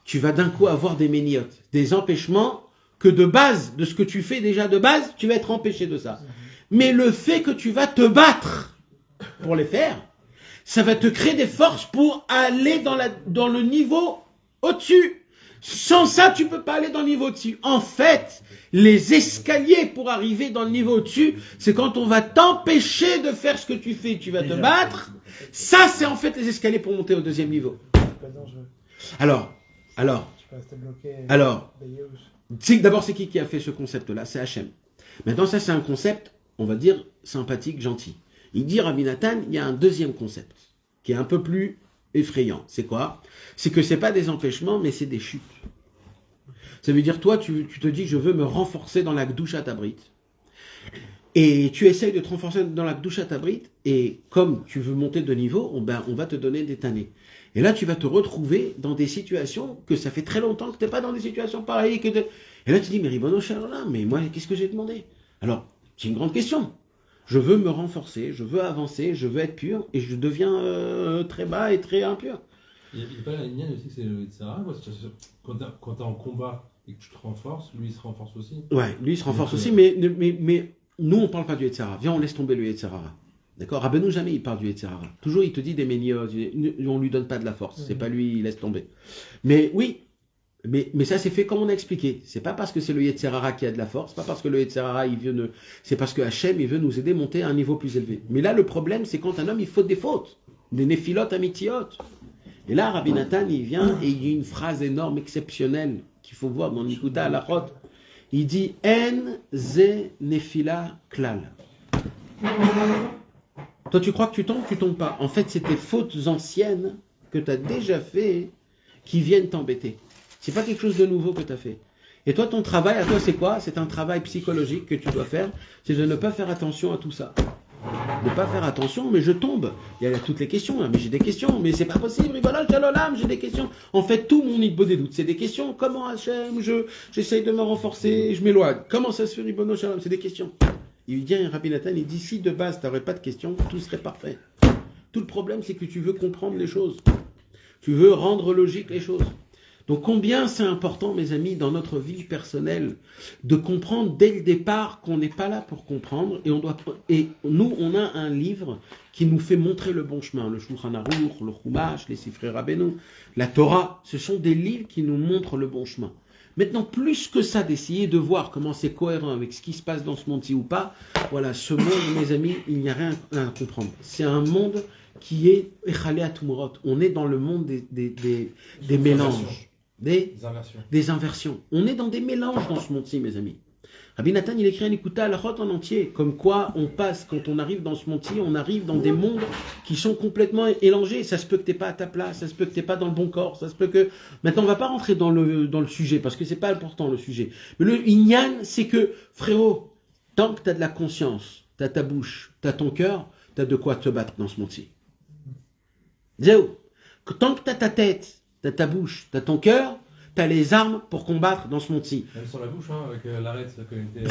tu vas d'un coup avoir des méniotes, des empêchements que de base, de ce que tu fais déjà de base, tu vas être empêché de ça. Mais le fait que tu vas te battre pour les faire, ça va te créer des forces pour aller dans le niveau au-dessus. Sans ça, tu peux pas aller dans le niveau au-dessus. En fait, les escaliers pour arriver dans le niveau au-dessus, c'est quand on va t'empêcher de faire ce que tu fais, tu vas te battre. Ça, c'est en fait les escaliers pour monter au 2e niveau. Alors, d'abord, c'est qui a fait ce concept-là? C'est Hachem. Maintenant, ça, c'est un concept, on va dire, sympathique, gentil. Il dit, Rabbi Nathan, il y a un 2e concept, qui est un peu plus effrayant. C'est quoi? C'est que c'est pas des empêchements, mais c'est des chutes. Ça veut dire, toi, tu te dis, je veux me renforcer dans la Gdushat Abrit. Et tu essayes de te renforcer dans la Gdushat Abrit, et comme tu veux monter de niveau, on va te donner des tannées. Et là, tu vas te retrouver dans des situations que ça fait très longtemps que tu n'es pas dans des situations pareilles. Et là, tu dis, mais Ribono Shalom, mais moi, qu'est-ce que j'ai demandé? Alors, c'est une grande question. Je veux me renforcer, je veux avancer, je veux être pur, et je deviens très bas et très impur. Il n'y a pas la ligne aussi que c'est le Tzara, quand t'es en combat et que tu te renforces, lui il se renforce aussi. Ouais, lui il se renforce aussi, mais nous on parle pas du Yetzirah. Viens, on laisse tomber le Yetzirah. D'accord? Rabbeinu jamais il parle du Yetzirah. Toujours il te dit des ménios, on lui donne pas de la force. C'est pas lui, il laisse tomber. Mais oui, mais ça c'est fait comme on a expliqué. C'est pas parce que c'est le Yetzirah qui a de la force, pas parce que le Yetzirah c'est parce que Hachem il veut nous aider à monter à un niveau plus élevé. Mais là le problème c'est quand un homme il faut des fautes, des néphilotes amitiot. Et là Rabbi Nathan il vient et il dit une phrase énorme, exceptionnelle qu'il faut voir dans Nikuta Halachot. Il dit En ze nefila klal. Toi tu crois que tu tombes pas. En fait c'est tes fautes anciennes que tu as déjà fait qui viennent t'embêter. C'est pas quelque chose de nouveau que tu as fait. Et toi, ton travail, à toi, c'est quoi? C'est un travail psychologique que tu dois faire. C'est de ne pas faire attention à tout ça. Ne pas faire attention, mais je tombe. Il y a toutes les questions, hein, mais j'ai des questions. Mais c'est pas possible, Ribola, Shalom, j'ai des questions. En fait, tout mon Igbo des doutes, c'est des questions. Comment Hachem, j'essaye de me renforcer, je m'éloigne. Comment ça se fait, Ribono, Shalom? C'est des questions. Il vient, Rabbi Nathan, il dit, si de base, tu n'aurais pas de questions, tout serait parfait. Tout le problème, c'est que tu veux comprendre les choses. Tu veux rendre logique les choses. Donc combien c'est important, mes amis, dans notre vie personnelle, de comprendre dès le départ qu'on n'est pas là pour comprendre, et nous, on a un livre qui nous fait montrer le bon chemin, le Shulchan Aruch, le Chumash, les Sifrei Rabbeinu, la Torah, ce sont des livres qui nous montrent le bon chemin. Maintenant, plus que ça, d'essayer de voir comment c'est cohérent avec ce qui se passe dans ce monde-ci ou pas, voilà, ce monde, mes amis, il n'y a rien à comprendre. C'est un monde qui est Echalé Atumorot. On est dans le monde des mélanges. Des inversions. On est dans des mélanges dans ce monde-ci, mes amis. Rabbi Nathan, il écrit un Nikuta Halachot en entier, comme quoi on passe, quand on arrive dans ce monde-ci, on arrive dans des mondes qui sont complètement élangés. Ça se peut que tu n'es pas à ta place, ça se peut que tu n'es pas dans le bon corps, ça se peut que... Maintenant, on ne va pas rentrer dans le sujet, parce que c'est pas important le sujet. Mais le Inyan, c'est que, frérot, tant que tu as de la conscience, tu as ta bouche, tu as ton cœur, tu as de quoi te battre dans ce monde-ci. Zéo. Tant que tu as ta tête, t'as ta bouche, t'as ton cœur, t'as les armes pour combattre dans ce monde-ci. Même sur la bouche, hein, avec l'arrêt de sa communauté.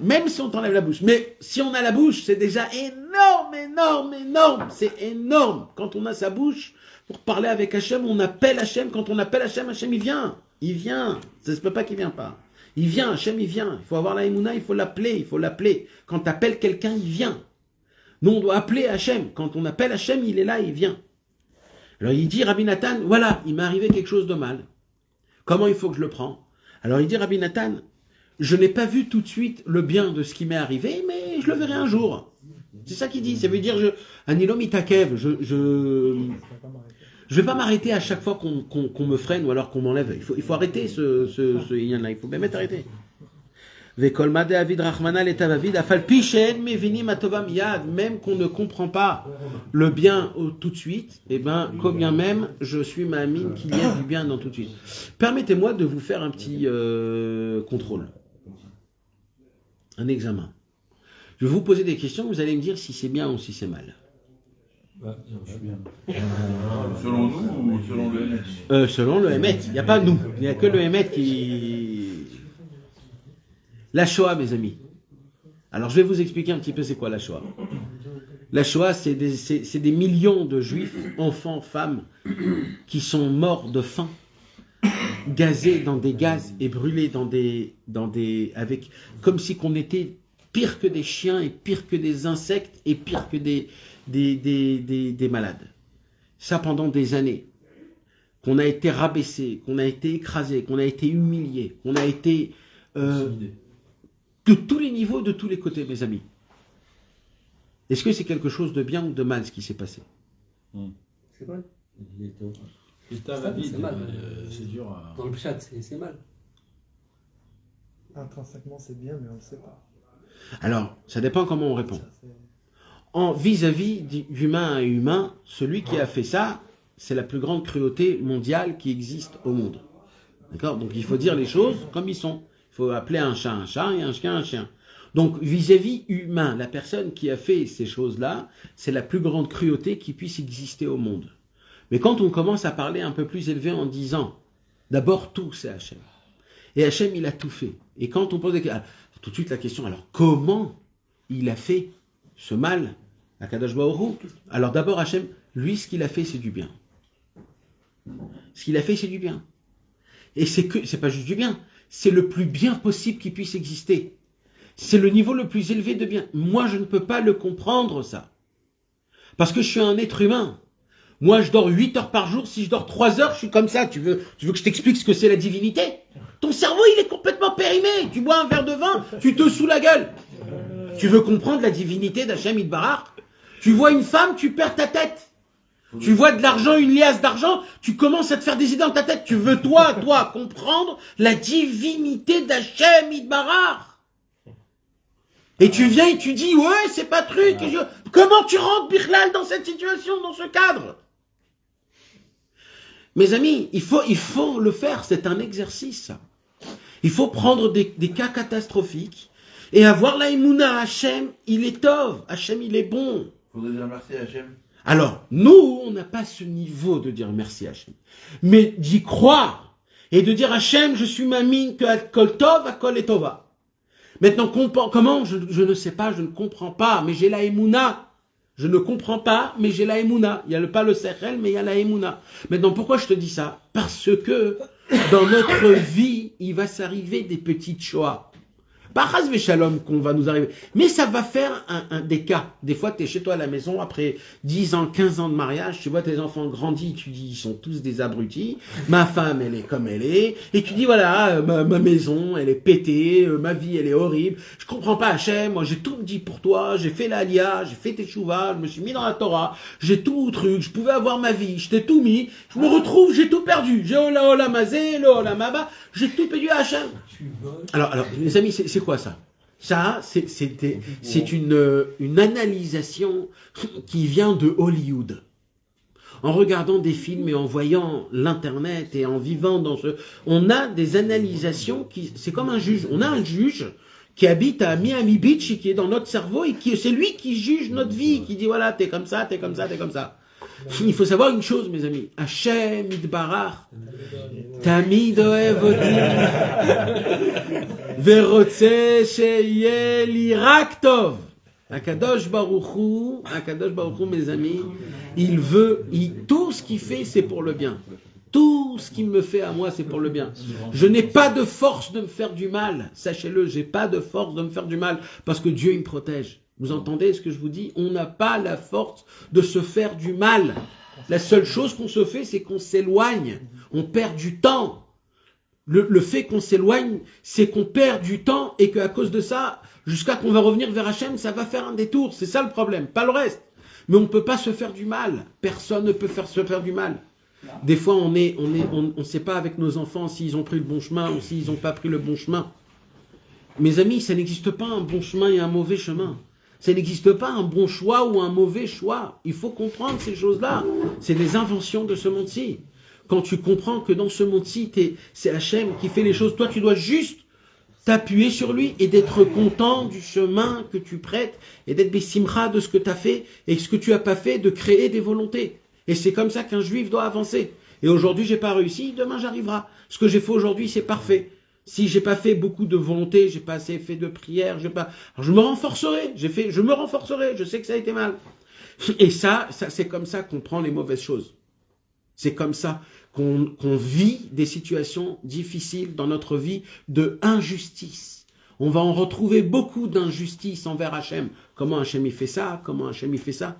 Même si on t'enlève la bouche. Mais si on a la bouche, c'est déjà énorme, énorme, énorme. C'est énorme. Quand on a sa bouche, pour parler avec Hachem, on appelle Hachem. Quand on appelle Hachem, Hachem, il vient. Il vient. Ça se peut pas qu'il vient pas. Il vient, Hachem, il vient. Il faut avoir la Emouna, il faut l'appeler. Quand t'appelles quelqu'un, il vient. Nous, on doit appeler Hachem. Quand on appelle Hachem, il est là, il vient. Alors il dit, Rabbi Nathan, voilà, il m'est arrivé quelque chose de mal. Comment il faut que je le prends? Alors il dit, Rabbi Nathan, je n'ai pas vu tout de suite le bien de ce qui m'est arrivé, mais je le verrai un jour. C'est ça qu'il dit. Ça veut dire, Anilom itakev, je vais pas m'arrêter à chaque fois qu'on me freine ou alors qu'on m'enlève. Il faut arrêter ce yin-là. Il faut même arrêter. Même qu'on ne comprend pas le bien tout de suite, et bien, comme bien même, je suis ma mine qu'il y a du bien dans tout de suite. Permettez-moi de vous faire un petit contrôle. Un examen. Je vais vous poser des questions, vous allez me dire si c'est bien ou si c'est mal. Selon nous ou selon le Hémet? Selon le Hémet. Il n'y a pas nous. Il n'y a que le Hémet qui... La Shoah, mes amis. Alors, je vais vous expliquer un petit peu c'est quoi la Shoah. La Shoah, c'est des millions de juifs, enfants, femmes, qui sont morts de faim, gazés dans des gaz et brûlés avec, comme si qu'on était pire que des chiens et pire que des insectes et pire que des malades. Ça pendant des années. Qu'on a été rabaissé, qu'on a été écrasé, qu'on a été humilié, qu'on a été... de tous les niveaux, de tous les côtés, mes amis. Est-ce que c'est quelque chose de bien ou de mal ce qui s'est passé? C'est mal. C'est mal. C'est dur à... Dans le chat, c'est mal. Intrinsèquement, c'est bien, mais on ne le sait pas. Alors, ça dépend comment on répond. Vis-à-vis d'humain à humain, celui qui a fait ça, c'est la plus grande cruauté mondiale qui existe au monde. D'accord? Donc il faut dire les choses comme ils sont. Il faut appeler un chat et un chien un chien. Donc vis-à-vis humain, la personne qui a fait ces choses-là, c'est la plus grande cruauté qui puisse exister au monde. Mais quand on commence à parler un peu plus élevé en disant, d'abord tout c'est Hachem. Et Hachem il a tout fait. Et quand on pose des questions, tout de suite la question, alors comment il a fait ce mal à Kadosh Baruch Hu? Alors d'abord Hachem, lui ce qu'il a fait c'est du bien. Ce qu'il a fait c'est du bien. Et c'est pas juste du bien, c'est le plus bien possible qui puisse exister. C'est le niveau le plus élevé de bien. Moi, je ne peux pas le comprendre, ça. Parce que je suis un être humain. Moi, je dors 8 heures par jour. Si je dors 3 heures, je suis comme ça. Tu veux que je t'explique ce que c'est la divinité? Ton cerveau, il est complètement périmé. Tu bois un verre de vin, tu te saoules la gueule. Tu veux comprendre la divinité d'Hachem Yitbarach? Tu vois une femme, tu perds ta tête. Tu vois de l'argent, une liasse d'argent, tu commences à te faire des idées dans ta tête. Tu veux, toi, comprendre la divinité d'Hachem Yitbarach. Et tu viens et tu dis, ouais, c'est pas truc. Comment tu rentres, Bichlal, dans cette situation, dans ce cadre? Mes amis, il faut le faire, c'est un exercice, ça. Il faut prendre des cas catastrophiques et avoir la émouna. Hachem, il est tov, Hachem, il est bon. Il faudrait dire merci à Hachem. Alors, nous, on n'a pas ce niveau de dire merci à Hachem. Mais d'y croire et de dire Hachem, je suis ma mine, que Kol Tov, Kol et Tova. Maintenant, comment je ne sais pas, je ne comprends pas, mais j'ai la émouna. Je ne comprends pas, mais j'ai la émouna. Il n'y a pas le sechel, mais il y a la émouna. Maintenant, pourquoi je te dis ça? Parce que dans notre vie, il va s'arriver des petites choix. Pas chas v'shalom qu'on va nous arriver. Mais ça va faire des cas. Des fois, tu es chez toi à la maison, après 10 ans, 15 ans de mariage, tu vois tes enfants grandis, tu dis, ils sont tous des abrutis. Ma femme, elle est comme elle est. Et tu dis, voilà, ma maison, elle est pétée, ma vie, elle est horrible. Je comprends pas, Hachem, moi j'ai tout dit pour toi, j'ai fait l'Aliyah, j'ai fait Teshuvah, je me suis mis dans la Torah, j'ai tout truc, je pouvais avoir ma vie, je t'ai tout mis, je me retrouve, j'ai tout perdu. J'ai Ola Mazé, le Ola Maba, j'ai tout perdu à Hachem. Alors, les amis, c'est quoi ça? Ça, c'est une analysation qui vient de Hollywood. En regardant des films et en voyant l'internet et en vivant dans on a des analysations c'est comme un juge. On a un juge qui habite à Miami Beach, qui est dans notre cerveau et c'est lui qui juge notre vie, qui dit voilà, t'es comme ça, t'es comme ça, t'es comme ça. Il faut savoir une chose, mes amis. Hachem Yitbarach Tamid Ohev Odim Verotze Sheyeh Li Rak Tov. Akadosh Baruch Hu, mes amis, tout ce qu'il fait, c'est pour le bien. Tout ce qu'il me fait à moi, c'est pour le bien. Je n'ai pas de force de me faire du mal. Sachez-le, j'ai pas de force de me faire du mal parce que Dieu, il me protège. Vous entendez ce que je vous dis? On n'a pas la force de se faire du mal. La seule chose qu'on se fait, c'est qu'on s'éloigne. On perd du temps. Le fait qu'on s'éloigne, c'est qu'on perd du temps et qu'à cause de ça, jusqu'à qu'on va revenir vers Hachem, ça va faire un détour. C'est ça le problème, pas le reste. Mais on ne peut pas se faire du mal. Personne ne peut se faire du mal. Des fois, on ne sait pas avec nos enfants s'ils ont pris le bon chemin ou s'ils n'ont pas pris le bon chemin. Mes amis, ça n'existe pas un bon chemin et un mauvais chemin. Ça n'existe pas un bon choix ou un mauvais choix. Il faut comprendre ces choses-là. C'est des inventions de ce monde-ci. Quand tu comprends que dans ce monde-ci, c'est Hachem qui fait les choses, toi tu dois juste t'appuyer sur lui et d'être content du chemin que tu prêtes et d'être bessimcha de ce que tu as fait et ce que tu n'as pas fait, de créer des volontés. Et c'est comme ça qu'un juif doit avancer. Et aujourd'hui, j'ai pas réussi, demain j'arriverai. Ce que j'ai fait aujourd'hui, c'est parfait. Si j'ai pas fait beaucoup de volonté, j'ai pas assez fait de prière, alors je me renforcerai. Je me renforcerai. Je sais que ça a été mal. Et ça c'est comme ça qu'on prend les mauvaises choses. C'est comme ça qu'on vit des situations difficiles dans notre vie de injustice. On va en retrouver beaucoup d'injustice envers Hachem. Comment Hachem il fait ça? Comment Hachem il fait ça?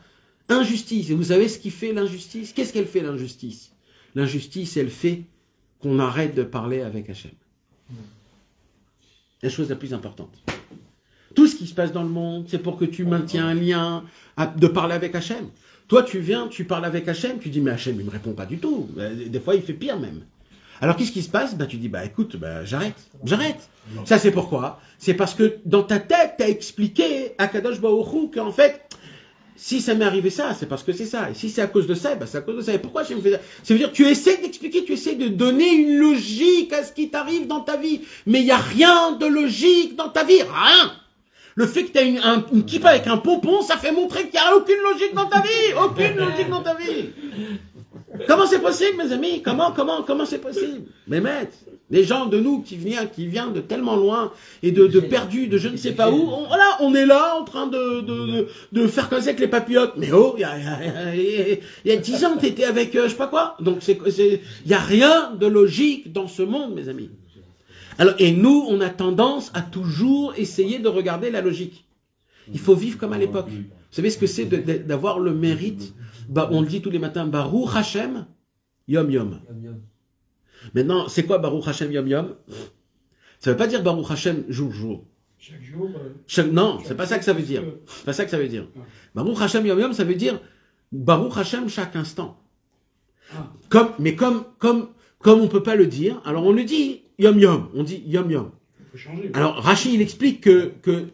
Injustice. Et vous savez ce qui fait l'injustice? Qu'est-ce qu'elle fait l'injustice? L'injustice, elle fait qu'on arrête de parler avec Hachem. La chose la plus importante. Tout ce qui se passe dans le monde, c'est pour que tu maintiens un lien de parler avec Hachem. Toi, tu viens, tu parles avec Hachem, tu dis, mais Hachem, il me répond pas du tout. Des fois, il fait pire même. Alors, qu'est-ce qui se passe? Tu dis, écoute, j'arrête. Ça, c'est pourquoi? C'est parce que dans ta tête, tu as expliqué à Kadosh Baruch Hu qu'en fait, si ça m'est arrivé ça, c'est parce que c'est ça. Et si c'est à cause de ça, c'est à cause de ça. Et pourquoi Hachem fait ça? Ça veut dire que tu essaies d'expliquer, tu essaies de donner une logique à ce qui t'arrive dans ta vie. Mais il n'y a rien de logique dans ta vie. Rien! Le fait que tu as une kippa avec un pompon, ça fait montrer qu'il n'y a aucune logique dans ta vie. Aucune logique dans ta vie. Comment c'est possible, mes amis? Comment c'est possible? Mais Les gens de nous qui viennent de tellement loin et de perdus, de je ne sais pas où, on est là en train de faire comme ça avec les papillotes. Mais oh, il y a 10 ans, t'étais avec je sais pas quoi. Donc il y a rien de logique dans ce monde, mes amis. Alors, et nous, on a tendance à toujours essayer de regarder la logique. Il faut vivre comme à l'époque. Vous savez ce que c'est d'avoir le mérite? On le dit tous les matins, Baruch Hashem, Yom Yom. Maintenant, c'est quoi Baruch Hashem Yom Yom? Ça ne veut pas dire Baruch Hashem jour. Chaque jour. Non, c'est pas ça que ça veut dire. C'est pas ça que ça veut dire. Baruch Hashem Yom Yom, ça veut dire Baruch Hashem chaque instant. Comme on peut pas le dire, alors on le dit Yom Yom. On dit Yom Yom. Alors Rashi il explique que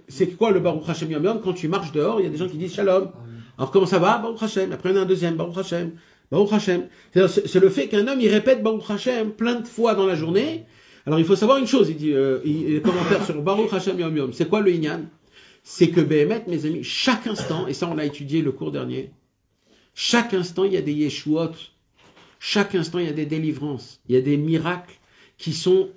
c'est quoi le Baruch Hashem Yom Yom? Quand tu marches dehors, il y a des gens qui disent Shalom. Alors comment ça va? Baruch Hashem. Après il y en a un deuxième, Baruch Hashem. Baruch Hashem. C'est le fait qu'un homme, il répète Baruch Hashem plein de fois dans la journée. Alors il faut savoir une chose, il dit, les commentaires sur Baruch Hashem Yom Yom, c'est quoi le Inyan? C'est que Behemet, mes amis, chaque instant, et ça on l'a étudié le cours dernier, chaque instant il y a des Yeshuot, chaque instant il y a des délivrances, il y a des miracles qui sont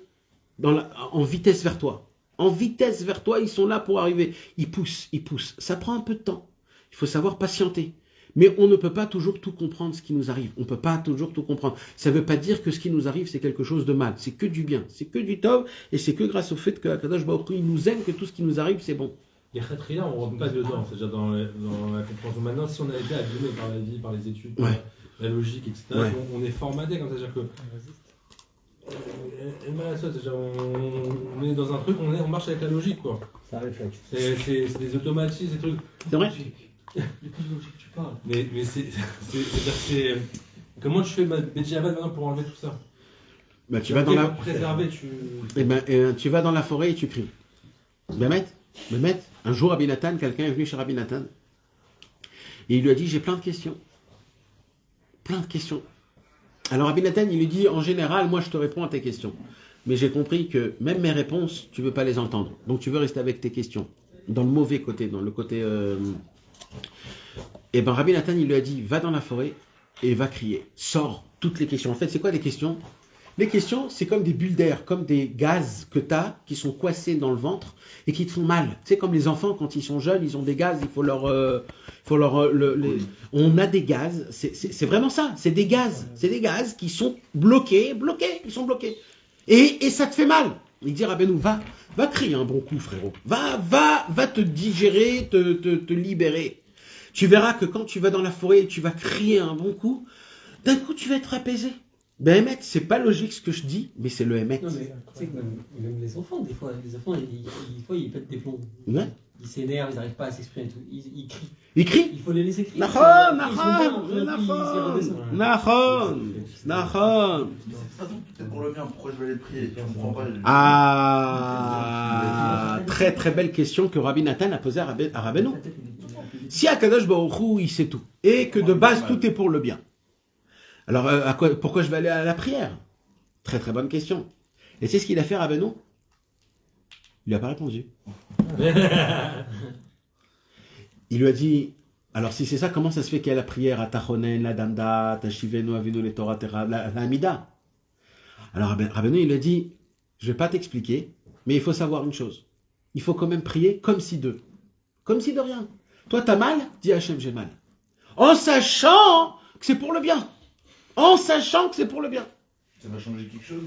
en vitesse vers toi. En vitesse vers toi, ils sont là pour arriver. Ils poussent. Ça prend un peu de temps. Il faut savoir patienter. Mais on ne peut pas toujours tout comprendre ce qui nous arrive. On ne peut pas toujours tout comprendre. Ça ne veut pas dire que ce qui nous arrive, c'est quelque chose de mal. C'est que du bien. C'est que du tov. Et c'est que grâce au fait que Akadosh Baruch Hu, il nous aime, que tout ce qui nous arrive, c'est bon. Et Khatria, on ne rentre pas dedans. C'est déjà dans la compréhension. Maintenant, si on a été abîmé par la vie, par les études, par la logique, etc., on est formaté comme ça. C'est-à-dire que... on est dans un truc, on marche avec la logique, quoi. C'est un réflexe. C'est des automatismes, des trucs. C'est vrai? Le plus logique, tu parles. Mais c'est comment tu fais Bédiavad maintenant pour enlever tout ça? Tu vas dans la préserver, tu vas dans la forêt et tu cries. Bémet, un jour Rabbi Nathan, quelqu'un est venu chez Rabbi Nathan et il lui a dit j'ai plein de questions. Alors Rabbi Nathan, il lui dit, en général, moi je te réponds à tes questions. Mais j'ai compris que même mes réponses, tu ne veux pas les entendre. Donc tu veux rester avec tes questions. Dans le mauvais côté, dans le côté... Et bien Rabbi Nathan, il lui a dit, va dans la forêt et va crier. Sors toutes les questions. En fait, c'est quoi les questions? Les questions, c'est comme des bulles d'air, comme des gaz que tu as, qui sont coincés dans le ventre et qui te font mal. Tu sais, comme les enfants, quand ils sont jeunes, ils ont des gaz, il faut leur... On a des gaz, c'est vraiment ça, c'est des gaz qui sont bloqués, ils sont bloqués. Et ça te fait mal. Il dit, Rabbeinu, va crier un bon coup, frérot. Va te digérer, te libérer. Tu verras que quand tu vas dans la forêt et tu vas crier un bon coup, d'un coup, tu vas être apaisé. Ben, Emet, c'est pas logique ce que je dis, mais c'est le Emet. Non, mais tu sais que même les enfants, des fois, ils pètent des plombs. Ouais. Ils s'énervent, ils n'arrivent pas à s'exprimer et tout. Ils crient. Ils crient? Il faut les laisser crier. Nahon. Peut-être pour le mien, pourquoi je vais aller prier? Je comprends pas. Très très belle question que Rabbi Nathan a posée à Rabbeinu. Si Akadosh Baruch Hu, il sait tout, et que de base tout est pour le bien. Alors, pourquoi je vais aller à la prière? Très très bonne question. Et c'est ce qu'il a fait Rabbeinu? Il n'a pas répondu. Il lui a dit, alors si c'est ça, comment ça se fait qu'il y a la prière à Tachonen, la Danda, Tashivenu, Avinu, le Torah, la Amida? Alors Rabbeinu, il lui a dit, je ne vais pas t'expliquer, mais il faut savoir une chose. Il faut quand même prier comme si de rien. Toi, t'as mal? Dis Hachem, j'ai mal. En sachant que c'est pour le bien. Ça va changer quelque chose?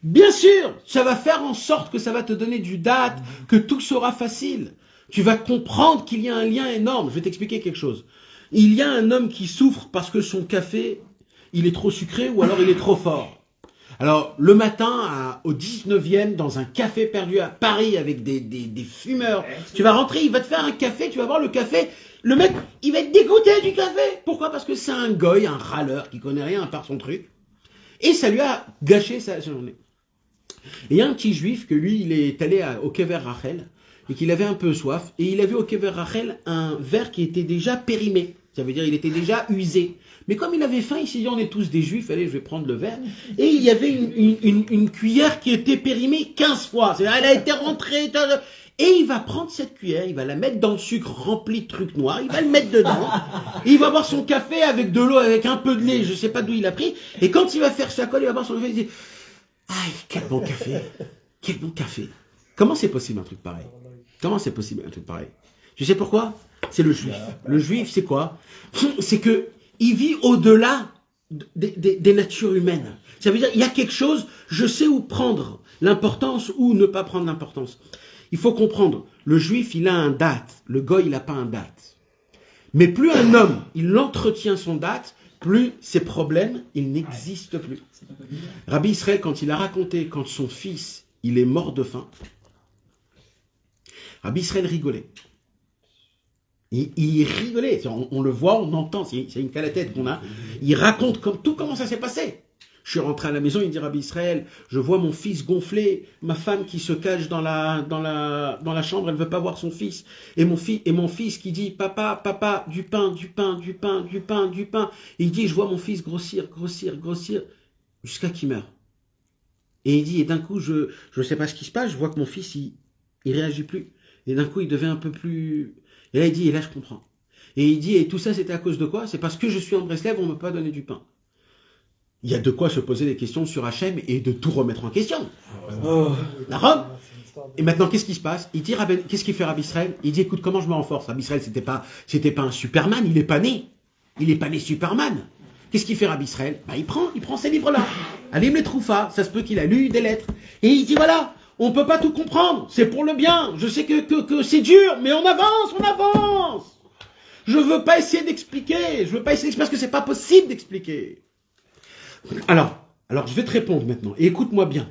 Bien sûr, ça va faire en sorte que ça va te donner du date, que tout sera facile. Tu vas comprendre qu'il y a un lien énorme. Je vais t'expliquer quelque chose. Il y a un homme qui souffre parce que son café, il est trop sucré ou alors il est trop fort. Alors, le matin, au 19e, dans un café perdu à Paris avec des fumeurs, tu vas rentrer, il va te faire un café, tu vas voir le café. Le mec, il va être dégoûté du café. Pourquoi? Parce que c'est un goy, un râleur qui connaît rien à part son truc. Et ça lui a gâché sa journée. Et il y a un petit juif que lui, il est allé au Kever Rachel et qu'il avait un peu soif. Et il avait au Kever Rachel un verre qui était déjà périmé. Ça veut dire il était déjà usé. Mais comme il avait faim, il s'est dit on est tous des juifs, allez je vais prendre le verre. Et il y avait une cuillère qui était périmée 15 fois. C'est-à-dire elle a été rentrée. Et il va prendre cette cuillère, il va la mettre dans le sucre rempli de trucs noirs, il va le mettre dedans. Et il va boire son café avec de l'eau, avec un peu de lait, je sais pas d'où il a pris. Et quand il va faire sa colle, il va boire son café, il dit Aïe, quel bon café. Quel bon café. Comment c'est possible un truc pareil? Comment c'est possible un truc pareil? Tu sais pourquoi? C'est le juif. Le juif, c'est quoi? C'est que il vit au-delà des natures humaines. Ça veut dire, il y a quelque chose, je sais où prendre l'importance ou ne pas prendre l'importance. Il faut comprendre, le juif, il a un date. Le goy, il n'a pas un date. Mais plus un homme, il entretient son date, plus ses problèmes, ils n'existent plus. Rabbi Israël, quand il a raconté, quand son fils, il est mort de faim, Rabbi Israël rigolait. Il rigolait. On le voit, on entend, c'est une calatette qu'on a. Il raconte tout comment ça s'est passé. Je suis rentré à la maison, il dit Rabbi Israël, je vois mon fils gonflé, ma femme qui se cache dans la chambre, elle veut pas voir son fils. Et mon fils qui dit papa, du pain. Et il dit, je vois mon fils grossir, jusqu'à qu'il meure. Et il dit, et d'un coup, je sais pas ce qui se passe, je vois que mon fils, il réagit plus. Et d'un coup, il devient un peu plus... Et là, il dit, et là, je comprends. Et il dit, et tout ça, c'était à cause de quoi? C'est parce que je suis en Breslev, on ne m'a pas donné du pain. Il y a de quoi se poser des questions sur Hachem et de tout remettre en question. La Rome. Et maintenant, qu'est-ce qui se passe? Il dit, qu'est-ce qu'il fait Rabbi Israël? Il dit, écoute, comment je me renforce? Rabbi Israël, c'était pas un Superman, il est pas né. Il est pas né Superman. Qu'est-ce qu'il fait Rabbi Israël? Il prend ces livres-là. Alim les Troufa, ça se peut qu'il a lu des lettres. Et il dit, voilà, on peut pas tout comprendre. C'est pour le bien. Je sais que c'est dur, mais on avance. Je veux pas essayer d'expliquer. Parce que c'est pas possible d'expliquer. Alors, je vais te répondre maintenant. Et écoute-moi bien.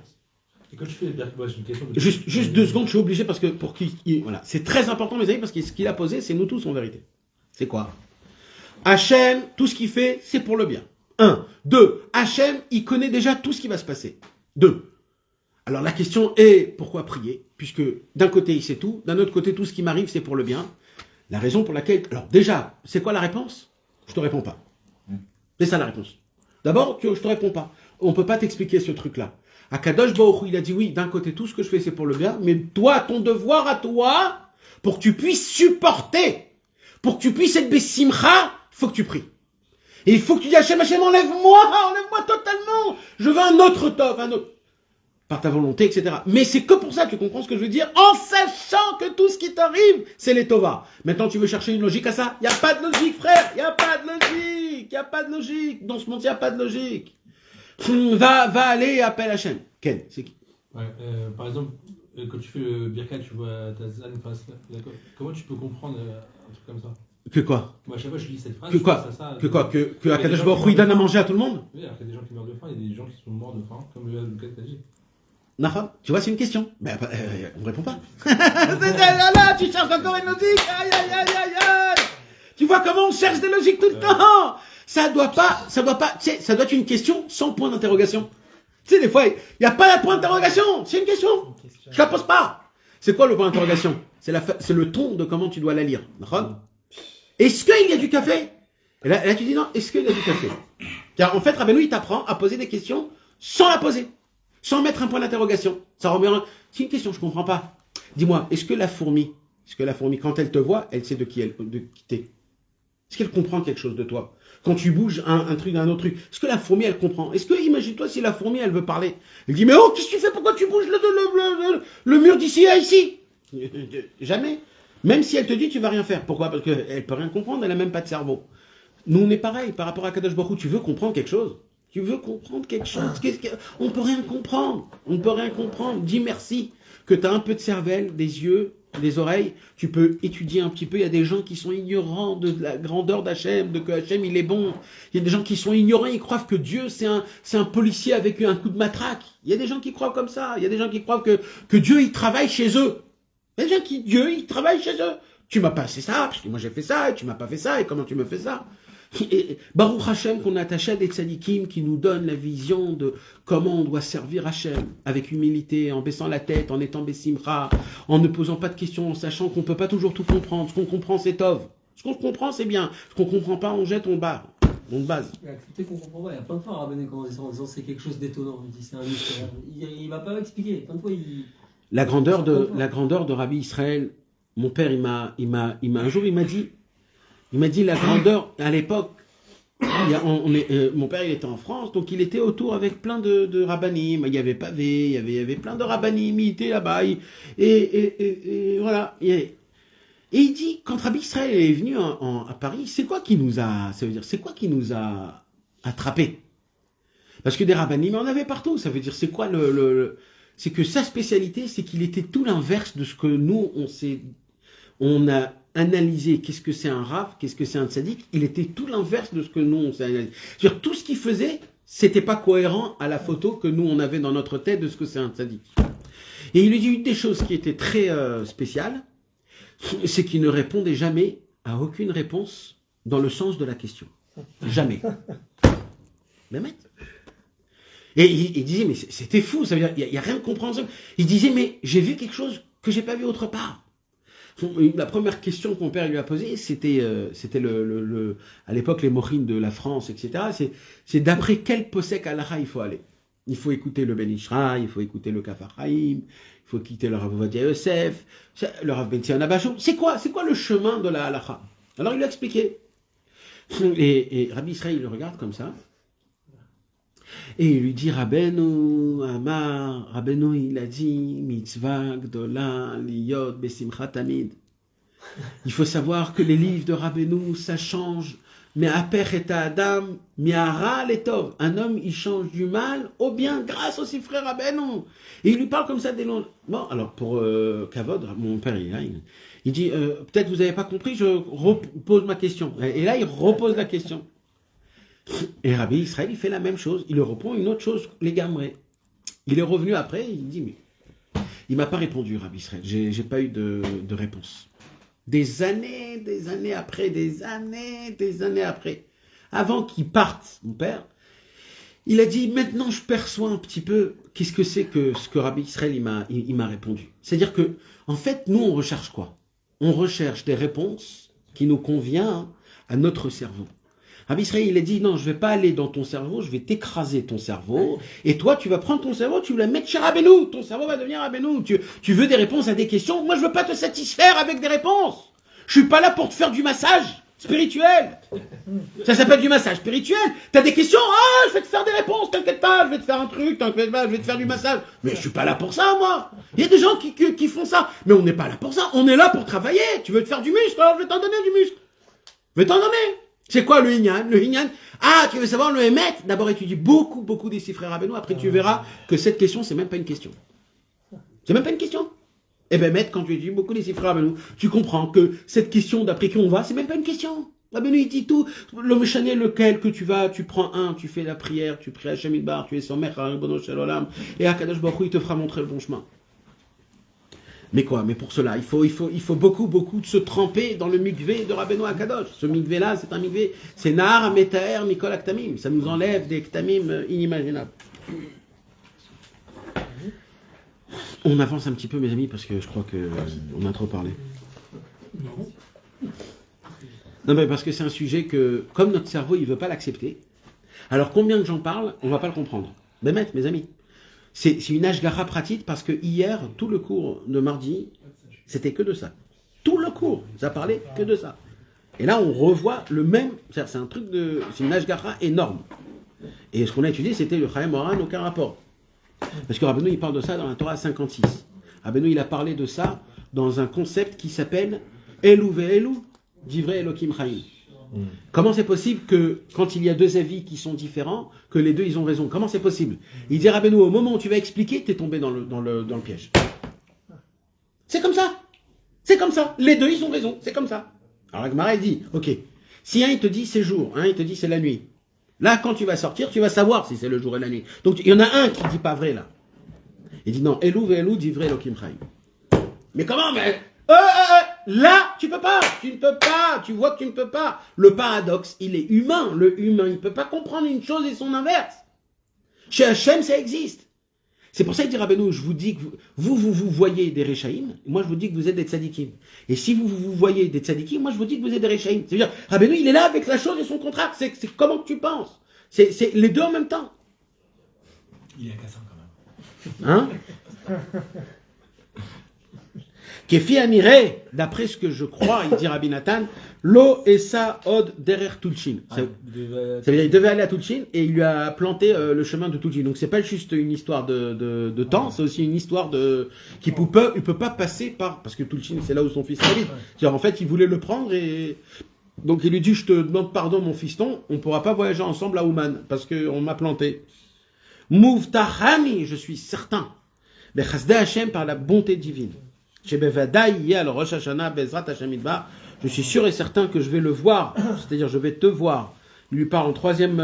Et quand tu fais j'ai une question. Juste 2 secondes, je suis obligé parce que voilà, c'est très important, mes amis, parce que ce qu'il a posé, c'est nous tous en vérité. C'est quoi? Hachem, tout ce qu'il fait, c'est pour le bien. 1. 2. Hachem, il connaît déjà tout ce qui va se passer. 2. Alors la question est, pourquoi prier? Puisque d'un côté, il sait tout, d'un autre côté, tout ce qui m'arrive, c'est pour le bien. La raison pour laquelle... Alors déjà, c'est quoi la réponse? Je te réponds pas. C'est ça la réponse. D'abord, je te réponds pas. On peut pas t'expliquer ce truc-là. Akadosh Baruch Hu, il a dit oui, d'un côté, tout ce que je fais, c'est pour le bien, mais toi, ton devoir à toi, pour que tu puisses supporter, pour que tu puisses être Bessimcha, il faut que tu pries. Et il faut que tu dis Hachem, enlève-moi totalement. Je veux un autre tov, un autre. Par ta volonté, etc. Mais c'est que pour ça, tu comprends ce que je veux dire, en sachant que tout ce qui t'arrive, c'est les tovas. Maintenant, tu veux chercher une logique à ça? Il n'y a pas de logique, frère. Il n'y a pas de logique. Dans ce monde, il n'y a pas de logique. Va aller et appelle Hachem. Ken, c'est qui? Par exemple, quand tu fais le Birkat, tu vois ta zan face. Comment tu peux comprendre un truc comme ça? Que quoi? Moi, à chaque fois, je lis cette phrase. Que Akadosh Baruch Hu, il donne à manger à tout le monde? Oui, alors qu'il y a des gens qui meurent de faim, il y a des gens qui sont morts de faim, comme le cas que tu as dit. Naham, tu vois, c'est une question. Mais on ne répond pas. Là, tu cherches encore une logique. Aïe. Tu vois comment on cherche des logiques tout le temps. Ça doit être une question sans point d'interrogation. Tu sais, des fois, il n'y a pas de point d'interrogation. C'est une question. Je la pose pas. C'est quoi le point d'interrogation? C'est le ton de comment tu dois la lire. Est-ce qu'il y a du café? Et là, tu dis non, est-ce qu'il y a du café? Car en fait, Rabbeinu, il t'apprend à poser des questions sans la poser. Sans mettre un point d'interrogation. Ça remet c'est une question, je comprends pas. Dis-moi, est-ce que la fourmi, quand elle te voit, elle sait de qui t'es? Est-ce qu'elle comprend quelque chose de toi? Quand tu bouges un truc d'un autre truc, est-ce que la fourmi, elle comprend? Est-ce que, imagine-toi, si la fourmi, elle veut parler, elle dit, mais oh, qu'est-ce que tu fais? Pourquoi tu bouges le mur d'ici à ici? Jamais. Même si elle te dit, tu vas rien faire. Pourquoi? Parce qu'elle peut rien comprendre, elle a même pas de cerveau. Nous, on est pareil, par rapport à Kadosh Baruch Hu, tu veux comprendre quelque chose? On peut rien comprendre. Dis merci que tu as un peu de cervelle, des yeux, des oreilles. Tu peux étudier un petit peu. Il y a des gens qui sont ignorants de la grandeur d'Hachem, de que Hachem il est bon. Il y a des gens qui sont ignorants, ils croient que Dieu c'est un policier avec un coup de matraque. Il y a des gens qui croient comme ça. Il y a des gens qui croient que Dieu il travaille chez eux. Il y a des gens qui Dieu il travaille chez eux. Tu m'as pas fait ça, parce que moi j'ai fait ça, et tu m'as pas fait ça, et comment tu me fais ça? Et Baruch Hashem qu'on est attaché à des tzadikim qui nous donnent la vision de comment on doit servir Hashem avec humilité, en baissant la tête, en étant bessimra, en ne posant pas de questions, en sachant qu'on peut pas toujours tout comprendre. Ce qu'on comprend c'est tov, ce qu'on comprend c'est bien, ce qu'on comprend pas on jette, on base. Accepter qu'on comprend pas, il y a plein de fois Rabbeinu quand on dit ça en disant c'est quelque chose d'étonnant, il dit c'est un mystère, il va pas expliquer, plein de fois la grandeur de Rabbi Israël, mon père un jour il m'a dit la grandeur, à l'époque, Mon père, il était en France, donc il était autour avec plein de rabbinim. Il y avait Pavé, il y avait plein de rabbinim, il était là-bas. Et voilà. Et il dit, quand Rabbi Israël est venu à Paris, c'est quoi qui nous a attrapés? Parce que des rabbinim, on en avait partout. Ça veut dire, c'est quoi c'est que sa spécialité, c'est qu'il était tout l'inverse de ce que nous, on a analysé. Qu'est-ce que c'est un rav? Qu'est-ce que c'est un tzaddik? Il était tout l'inverse de ce que nous, on s'est analysé. C'est-à-dire, tout ce qu'il faisait, c'était pas cohérent à la photo que nous, on avait dans notre tête de ce que c'est un tzaddik. Et il lui dit une des choses qui était très spéciale, c'est qu'il ne répondait jamais à aucune réponse dans le sens de la question. Jamais. Mehmet. Et il disait, mais c'était fou, ça veut dire, il n'y a rien de compréhensible. Il disait, mais j'ai vu quelque chose que j'ai pas vu autre part. La première question que mon père lui a posée, c'était à l'époque les mochines de la France, etc. C'est d'après quel posek halacha il faut aller. Il faut écouter le Ben Ishra, il faut écouter le Kaf HaChaim, il faut quitter le Rav Ovadia Yosef, le Rav Ben Zion Abashou. C'est quoi le chemin de la halacha? Alors il lui a expliqué. Et Rabbi Israël, il le regarde comme ça. Et il lui dit, Rabbeinu Amar, Rabbeinu il a dit, mitzvah gdola liyot besimcha tamid. Il faut savoir que les livres de Rabbeinu, ça change. Mais aper et adam, miara letov. Un homme, il change du mal au bien grâce au frère Rabbeinu. Et il lui parle comme ça des longs. Bon, alors pour Kavod, mon père, il dit, peut-être vous n'avez pas compris, je repose ma question. Et là, il repose la question. Et Rabbi Israël, il fait la même chose. Il lui répond une autre chose, les gamrés. Il est revenu après, il dit, mais il m'a pas répondu, Rabbi Israël. J'ai pas eu de réponse. Des années après. Avant qu'il parte, mon père, il a dit, maintenant je perçois un petit peu qu'est-ce que c'est que ce que Rabbi Israël il m'a répondu. C'est-à-dire que, en fait, nous on recherche quoi? On recherche des réponses qui nous conviennent à notre cerveau. Rabbi Israël, il a dit, non, je vais pas aller dans ton cerveau, je vais t'écraser ton cerveau, et toi, tu vas prendre ton cerveau, tu vas le mettre chez Rabbeinu, ton cerveau va devenir Rabbeinu. Tu veux des réponses à des questions, moi je veux pas te satisfaire avec des réponses. Je suis pas là pour te faire du massage spirituel. Ça s'appelle du massage spirituel. T'as des questions, je vais te faire des réponses, t'inquiète pas, je vais te faire un truc, t'inquiète pas, je vais te faire du massage. Mais je suis pas là pour ça, moi. Il y a des gens qui font ça, mais on n'est pas là pour ça, on est là pour travailler. Tu veux te faire du muscle, alors je vais t'en donner du muscle. Je vais t'en donner. C'est quoi le Hinyan? Le Hinyan, tu veux savoir le Hémet? D'abord étudie beaucoup des frères Rabbeinu, après tu verras que cette question, c'est même pas une question. C'est même pas une question. Eh ben, Hémet, quand tu étudies beaucoup des frères Rabbeinu, tu comprends que cette question d'après qui on va, c'est même pas une question. Rabbeinu, il dit tout. Le méchané, lequel que tu vas, tu prends un, tu fais la prière, tu pries à Hashem Yitbarach, tu es sans mère, et Akadosh Baruch Hu, il te fera montrer le bon chemin. Mais quoi? Mais pour cela, il faut beaucoup se tremper dans le mikvé de Rabbeinu Akadosh. Ce mikvé-là, c'est un mikvé, c'est Nahar Ametaer Mikol Aktamim. Ça nous enlève des Ktamim inimaginables. On avance un petit peu, mes amis, parce que je crois qu'on a trop parlé. Non, mais parce que c'est un sujet que, comme notre cerveau, il veut pas l'accepter. Alors, combien que j'en parle, on va pas le comprendre. Ben, mes amis. C'est une ashgara pratique parce que hier, tout le cours de mardi, c'était que de ça. Tout le cours, ça parlait que de ça. Et là, on revoit le même, c'est une ashgara énorme. Et ce qu'on a étudié, c'était le Chaim Moran, aucun rapport. Parce que Rabbeinu, il parle de ça dans la Torah 56. Rabbeinu, il a parlé de ça dans un concept qui s'appelle Elu ve'elu, divrei Elokim Chaim. Comment c'est possible que, quand il y a deux avis qui sont différents, que les deux, ils ont raison? Comment c'est possible? Il dit, Rabbeinu, au moment où tu vas expliquer, t'es tombé dans le piège. C'est comme ça. C'est comme ça. Les deux, ils ont raison. C'est comme ça. Alors, la Gemara, il dit, ok, si un, il te dit c'est jour, un, il te dit c'est la nuit. Là, quand tu vas sortir, tu vas savoir si c'est le jour et la nuit. Donc, il y en a un qui dit pas vrai, là. Il dit, non, Elu ve'elu, divrei Elokim Chaim. Mais comment, mais... Là, tu ne peux pas, tu vois que tu ne peux pas. Le paradoxe, il est humain. Le humain, il ne peut pas comprendre une chose et son inverse. Chez Hachem, ça existe. C'est pour ça qu'il dit Rabbeinu, je vous dis que vous voyez des Rechaïm, moi je vous dis que vous êtes des Tzadikim. Et si vous voyez des Tzadikim, moi je vous dis que vous êtes des Rechaïm. C'est-à-dire, Rabbeinu, il est là avec la chose et son contraire. C'est comment que tu penses. C'est les deux en même temps. Il est agaçant quand même. Hein? Kefi Amiré, d'après ce que je crois, il dit Rabbi Nathan, Lo Essa Od Derer Tulchin. Ça veut dire il devait aller à Tulchin et il lui a planté le chemin de Tulchin. Donc c'est pas juste une histoire de temps, c'est aussi une histoire il peut pas passer parce que Tulchin c'est là où son fils habite. C'est-à-dire en fait il voulait le prendre et donc il lui dit je te demande pardon mon fiston, on pourra pas voyager ensemble à Ouman parce que on m'a planté. Mouvtahani, je suis certain. Mais Chasdei Hashem par la bonté divine. Shebevadai yeh Rosh Hashanah Bezrat Hashem Idbar. Je suis sûr et certain que je vais le voir, c'est-à-dire je vais te voir. Il lui parle en troisième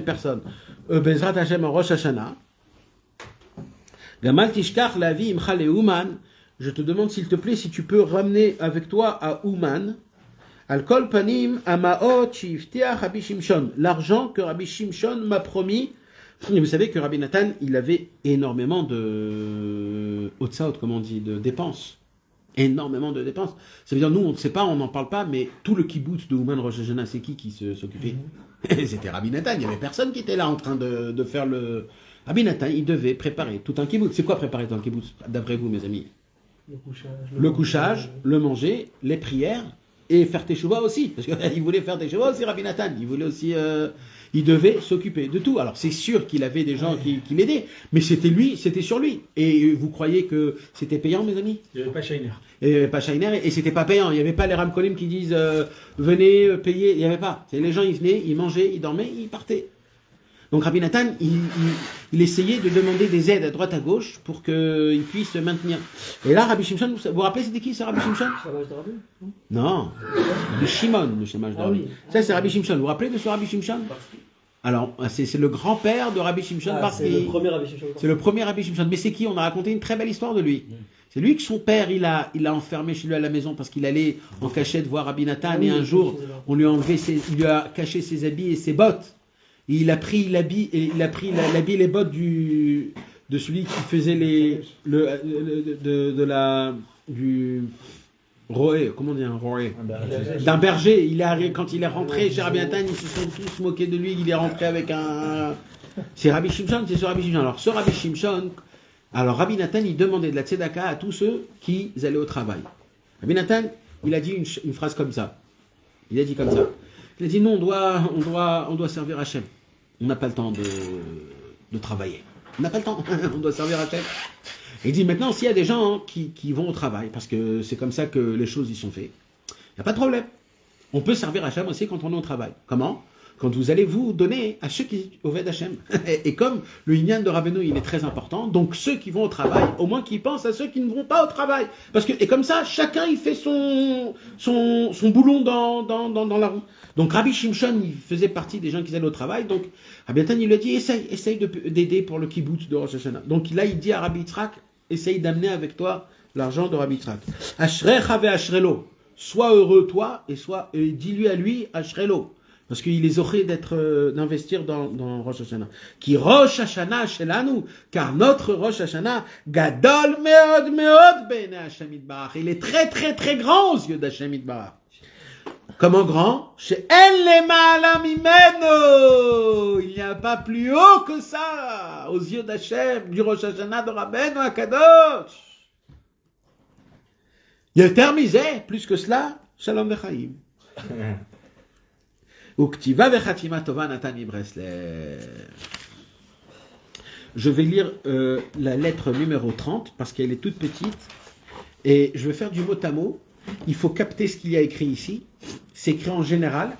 personne. Bezrat Hashem en Rosh Hashanah. Gamal Tishkach la vie imcha le Ouman. Je te demande s'il te plaît si tu peux ramener avec toi à Ouman. Al kol panim amaot shiftiach Rabbi Shimshon. L'argent que Rabbi Shimshon m'a promis. Et vous savez que Rabbi Nathan, il avait énormément de hotsaot, comme on dit, de dépenses. Énormément de dépenses. Ça veut dire, nous, on ne sait pas, on n'en parle pas, mais tout le kibbutz de Ouman Rosh Hashanah, c'est qui s'occupait? C'était Rabbi Nathan. Il n'y avait personne qui était là en train de faire le... Rabbi Nathan, il devait préparer tout un kibbutz. C'est quoi préparer tout un kibbutz, d'après vous, mes amis? Le couchage, le manger, les prières, et faire teshuva aussi. Parce qu'il voulait faire teshuva aussi, Rabbi Nathan. Il voulait aussi... il devait s'occuper de tout. Alors c'est sûr qu'il avait des gens qui l'aidaient, mais c'était sur lui. Et vous croyez que c'était payant, mes amis? Il n'y avait pas Shainer. Il n'y avait pas Shainer et c'était pas payant. Il n'y avait pas les Ramkolim qui disent venez payer. Il n'y avait pas. Les gens ils venaient, ils mangeaient, ils dormaient, ils partaient. Donc Rabbi Nathan, il essayait de demander des aides à droite à gauche pour qu'il puisse se maintenir. Et là, Rabbi Shimshon, vous vous rappelez c'était qui, c'est Rabbi Shimshon? Non, de Shimon, le Shamash d'Arabie. Ça, c'est Rabbi Shimshon. Vous vous rappelez de ce Rabbi Shimshon? Alors, c'est le grand-père de Rabbi Shimshon. C'est le premier Rabbi Shimshon. C'est le premier Rabbi Shimshon. Mais c'est qui? On a raconté une très belle histoire de lui. C'est lui que son père, il a enfermé chez lui à la maison parce qu'il allait en cachette voir Rabbi Nathan et un jour, on lui a il lui a caché ses habits et ses bottes. Et il a pris l'habit et les bottes de celui qui faisait du roé, comment on dit un roé? D'un berger. Quand il est rentré chez Rabbi Nathan, ils se sont tous moqués de lui. Il est rentré avec c'est Rabbi Shimshon, c'est ce Rabbi Shimshon. Alors ce Rabbi Shimshon, Rabbi Nathan, il demandait de la tzedaka à tous ceux qui allaient au travail. Rabbi Nathan, il a dit une phrase comme ça. Il a dit comme ça. Il a dit non, on doit servir Hachem. On n'a pas le temps de travailler. On n'a pas le temps. On doit servir Hachem. Et il dit maintenant, s'il y a des gens qui vont au travail, parce que c'est comme ça que les choses y sont faites, il n'y a pas de problème. On peut servir Hachem aussi quand on est au travail. Comment? Quand vous allez vous donner à ceux qui ovèdent Hachem. Et comme le Inyan de Rabbeinu, il est très important, donc ceux qui vont au travail, au moins qu'ils pensent à ceux qui ne vont pas au travail. Et comme ça, chacun il fait son boulon dans la roue. Donc Rabbi Shimshon, il faisait partie des gens qui allaient au travail. Donc Rabbi Nathan, il lui a dit, essaye d'aider pour le kibbutz de Rosh Hashanah. Donc là, il dit à Rabbi Yitzhak, essaye d'amener avec toi l'argent de Rabbi Yitzhak. Ashrecha ve ashrelo. Sois heureux toi, et dis-lui à lui, ashrelo. Parce qu'il est zoré d'investir dans Rosh Hashanah. Qui Rosh Hashanah shelanu, car notre Rosh Hashanah, gadol meod meod b'nei Hashem Yitbarach. Il est très très très grand aux yeux d'Hashem Yitbarach. Comment grand? Chez El Lema'ala Mimeno. Il n'y a pas plus haut que ça aux yeux d'Hashem, du Rosh Hashanah de Rabbeinu HaKadosh. Yeter misé, plus que cela, Shalom Vechaim. Uktiva vechatima tova Natani Bresler. Je vais lire la lettre numéro 30 parce qu'elle est toute petite et je vais faire du mot à mot. Il faut capter ce qu'il y a écrit ici. C'est écrit en général.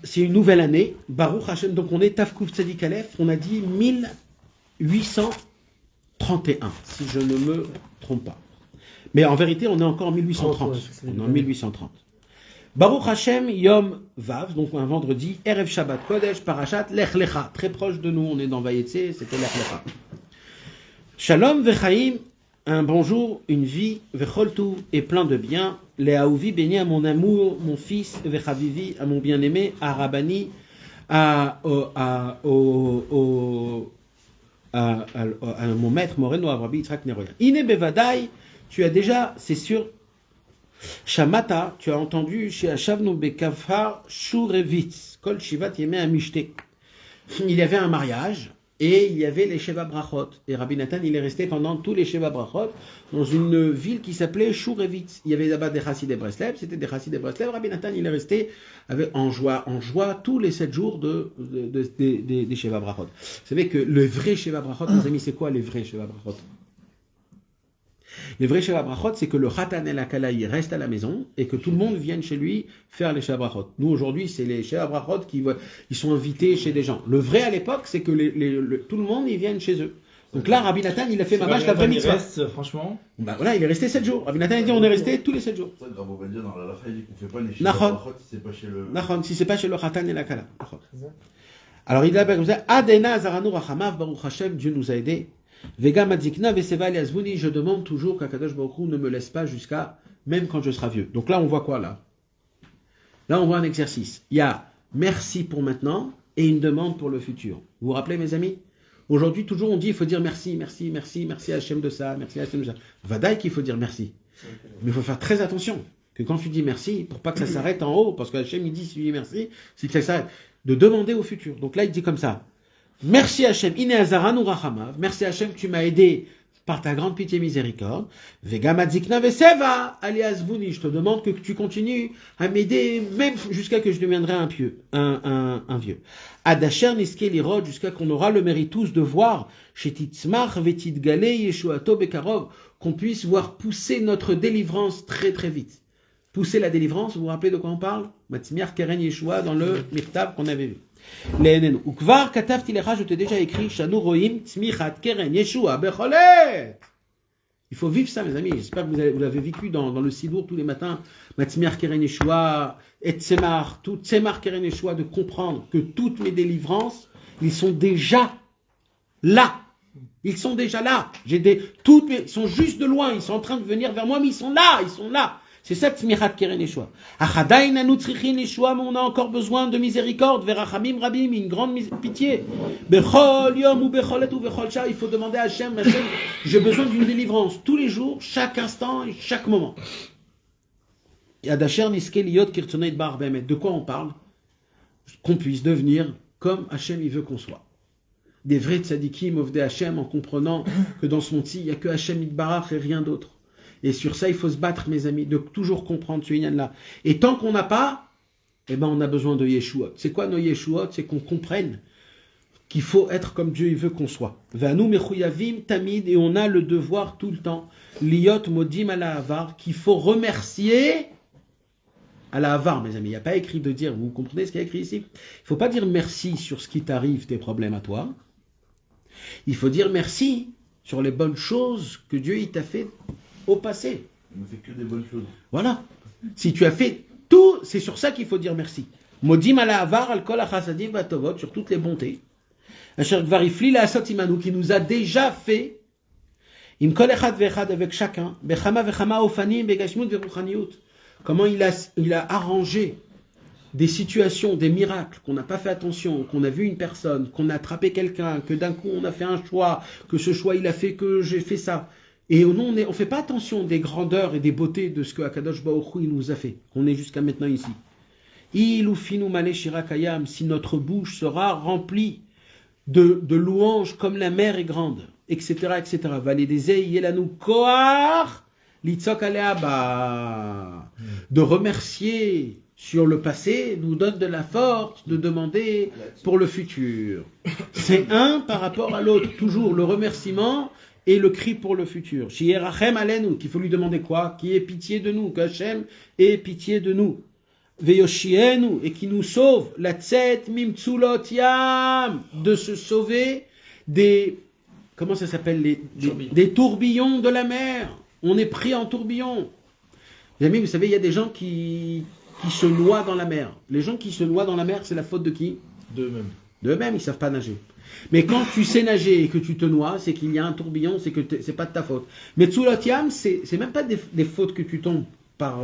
C'est une nouvelle année. Baruch Hashem. Donc on est Tafkouf Tzadik Aleph. On a dit 1831, si je ne me trompe pas. Mais en vérité, on est encore en 1830. On est en 1830. Baruch Hashem Yom Vav, donc un vendredi, Erev Shabbat Kodesh, Parashat Lech Lecha. Très proche de nous, on est dans Vayetse, c'était Lech Lecha. Shalom Vechaim, un bonjour, une vie, Vecholtu, et plein de biens. Leaouvi, béni à mon amour, mon fils, Vechavivi, à mon bien-aimé, à Rabani, à mon maître Moreno, à Rabbi Yitzhak Neroya. Ine Bevadai, tu as déjà, c'est sûr, Shamata, tu as entendu chez Ashavnu Bekafar Shurevitz, Kol Shivat Yemei Amishte. Il y avait un mariage et il y avait les Sheva Brachot. Et Rabbi Nathan, il est resté pendant tous les Sheva Brachot dans une ville qui s'appelait Shurevitz. Il y avait là-bas des Chassidei Breslev, c'était des Chassidei Breslev. Rabbi Nathan, il est resté en joie tous les 7 jours des Sheva Brachot. Vous savez que le vrai Sheva Brachot, mes amis, c'est quoi les vrais Sheva Brachot? Les vrais Sheva Brachot, c'est que le Khatan et la Kala, il reste à la maison et que tout le monde vienne chez lui faire les Sheva Brachot. Nous, aujourd'hui, c'est les Sheva Brachot ils sont invités chez des gens. Le vrai à l'époque, c'est que tout le monde, ils viennent chez eux. Donc là, Rabbi Nathan, il a fait mamash la vraie mitzvah. Franchement. Bah voilà, il est resté 7 jours. Rabbi Nathan, il dit, on est resté tous les 7 jours. C'est ça que Rabbi Ovadia, dans la Lacha, il dit qu'on ne fait pas les Sheva Brachot si c'est pas chez le... Nachon, si c'est pas chez le Khatan et la Kala. Alors il a comme ça, Adena Zaranu Rachamav Baruch Hashem, Dieu nous a aidés. Vega Madzikna Veseva Eliasvuni, je demande toujours qu'Akadosh Baruch Hu ne me laisse pas jusqu'à, même quand je serai vieux. Donc là, on voit quoi là? Là, on voit un exercice. Il y a merci pour maintenant et une demande pour le futur. Vous vous rappelez, mes amis? Aujourd'hui, toujours, on dit, il faut dire merci, merci, merci, merci à Hachem de ça, merci à Hachem de ça. Vadaï qu'il faut dire merci. Mais il faut faire très attention que quand tu dis merci, pour pas que ça s'arrête en haut, parce que Hachem, il dit, si tu dis merci, c'est que ça s'arrête. De demander au futur. Donc là, il dit comme ça. Merci Hachem, Ine Azaranu Rachamav. Merci Hachem, tu m'as aidé par ta grande pitié miséricorde. Vega Madzikna Veseva Aliasvuni. Je te demande que tu continues à m'aider, même jusqu'à que je deviendrai un vieux. Adasher Niske Lirod, jusqu'à qu'on aura le mérite tous de voir, chez Titzmach Vetit Gale Yeshuato Bekarov, qu'on puisse voir pousser notre délivrance très très vite. Pousser la délivrance, vous vous rappelez de quoi on parle? Matzmiar Keren Yeshua dans le Mirtav qu'on avait vu. Ukvar Katavti Lecha, je t'ai déjà écrit, Shanu Roim Tzmichat Keren Yeshua Becholet. Il faut vivre ça, mes amis. J'espère que vous l'avez vécu dans le Sidour tous les matins. Matzmiar Keren Yeshua, et Tzemar, tout Tzemar Keren Yeshua, de comprendre que toutes mes délivrances, ils sont déjà là. Ils sont déjà là. Ils sont juste de loin. Ils sont en train de venir vers moi, mais ils sont là. C'est ça, Tzmichat Keren Yeshua. Achadaï nanu tzrichin Yeshua, mais on a encore besoin de miséricorde. Verachamim rabim, une grande pitié. Bechol yom ou becholet ou bechol sha, il faut demander à Hachem, j'ai besoin d'une délivrance tous les jours, chaque instant et chaque moment. Yadasher niske liot kirtzonei bar bemet. De quoi on parle? Qu'on puisse devenir comme Hachem il veut qu'on soit. Des vrais tzadikim ovdei Hachem, en comprenant que dans son tzit, il n'y a que Hachem Yitbarach et rien d'autre. Et sur ça, il faut se battre, mes amis, de toujours comprendre ce inyan-là. Et tant qu'on n'a pas, on a besoin de Yeshuot. C'est quoi nos Yeshuot? C'est qu'on comprenne qu'il faut être comme Dieu il veut qu'on soit. Vanu mechuyavim tamid, et on a le devoir tout le temps, liot modim ala avar, qu'il faut remercier à la avar, mes amis. Il n'y a pas écrit de dire, vous comprenez ce qu'il y a écrit ici? Il ne faut pas dire merci sur ce qui t'arrive, tes problèmes à toi. Il faut dire merci sur les bonnes choses que Dieu il t'a fait au passé. Il ne fait que des bonnes choses. Voilà. Si tu as fait tout, c'est sur ça qu'il faut dire merci. Modim ala avar al kol achasadim vatovot, sur toutes les bontés. Asher dvarifli la asot imanu, qui nous a déjà fait, im kol echad vechad, avec chacun, bechama vechama ofanim begashmut veruchaniut. Comment il a arrangé des situations, des miracles, qu'on n'a pas fait attention, qu'on a vu une personne, qu'on a attrapé quelqu'un, que d'un coup on a fait un choix, que ce choix il a fait que j'ai fait ça. Et on ne fait pas attention des grandeurs et des beautés de ce que Akadosh Baruch Hu nous a fait, qu'on est jusqu'à maintenant ici. Il ou finu male shirakayam, si notre bouche sera remplie de louanges comme la mer est grande, etc., etc. Validezei yelanu koar litzok aleaba. De remercier sur le passé nous donne de la force de demander pour le futur. C'est un par rapport à l'autre, toujours le remerciement et le cri pour le futur. Shiyerachem alenu, qu'il faut lui demander quoi? Qui ait pitié de nous, qu'Hachem ait pitié de nous. Veyoshienu, et qui nous sauve, la tset mimtzulot yam, de se sauver des, comment ça s'appelle, des tourbillons de la mer. On est pris en tourbillon. Les amis, vous savez, il y a des gens qui se noient dans la mer. Les gens qui se noient dans la mer, c'est la faute de qui? D'eux-mêmes. D'eux-mêmes, ils savent pas nager. Mais quand tu sais nager et que tu te noies, c'est qu'il y a un tourbillon, c'est que c'est pas de ta faute. Mais tzulot yam, c'est même pas des fautes que tu tombes par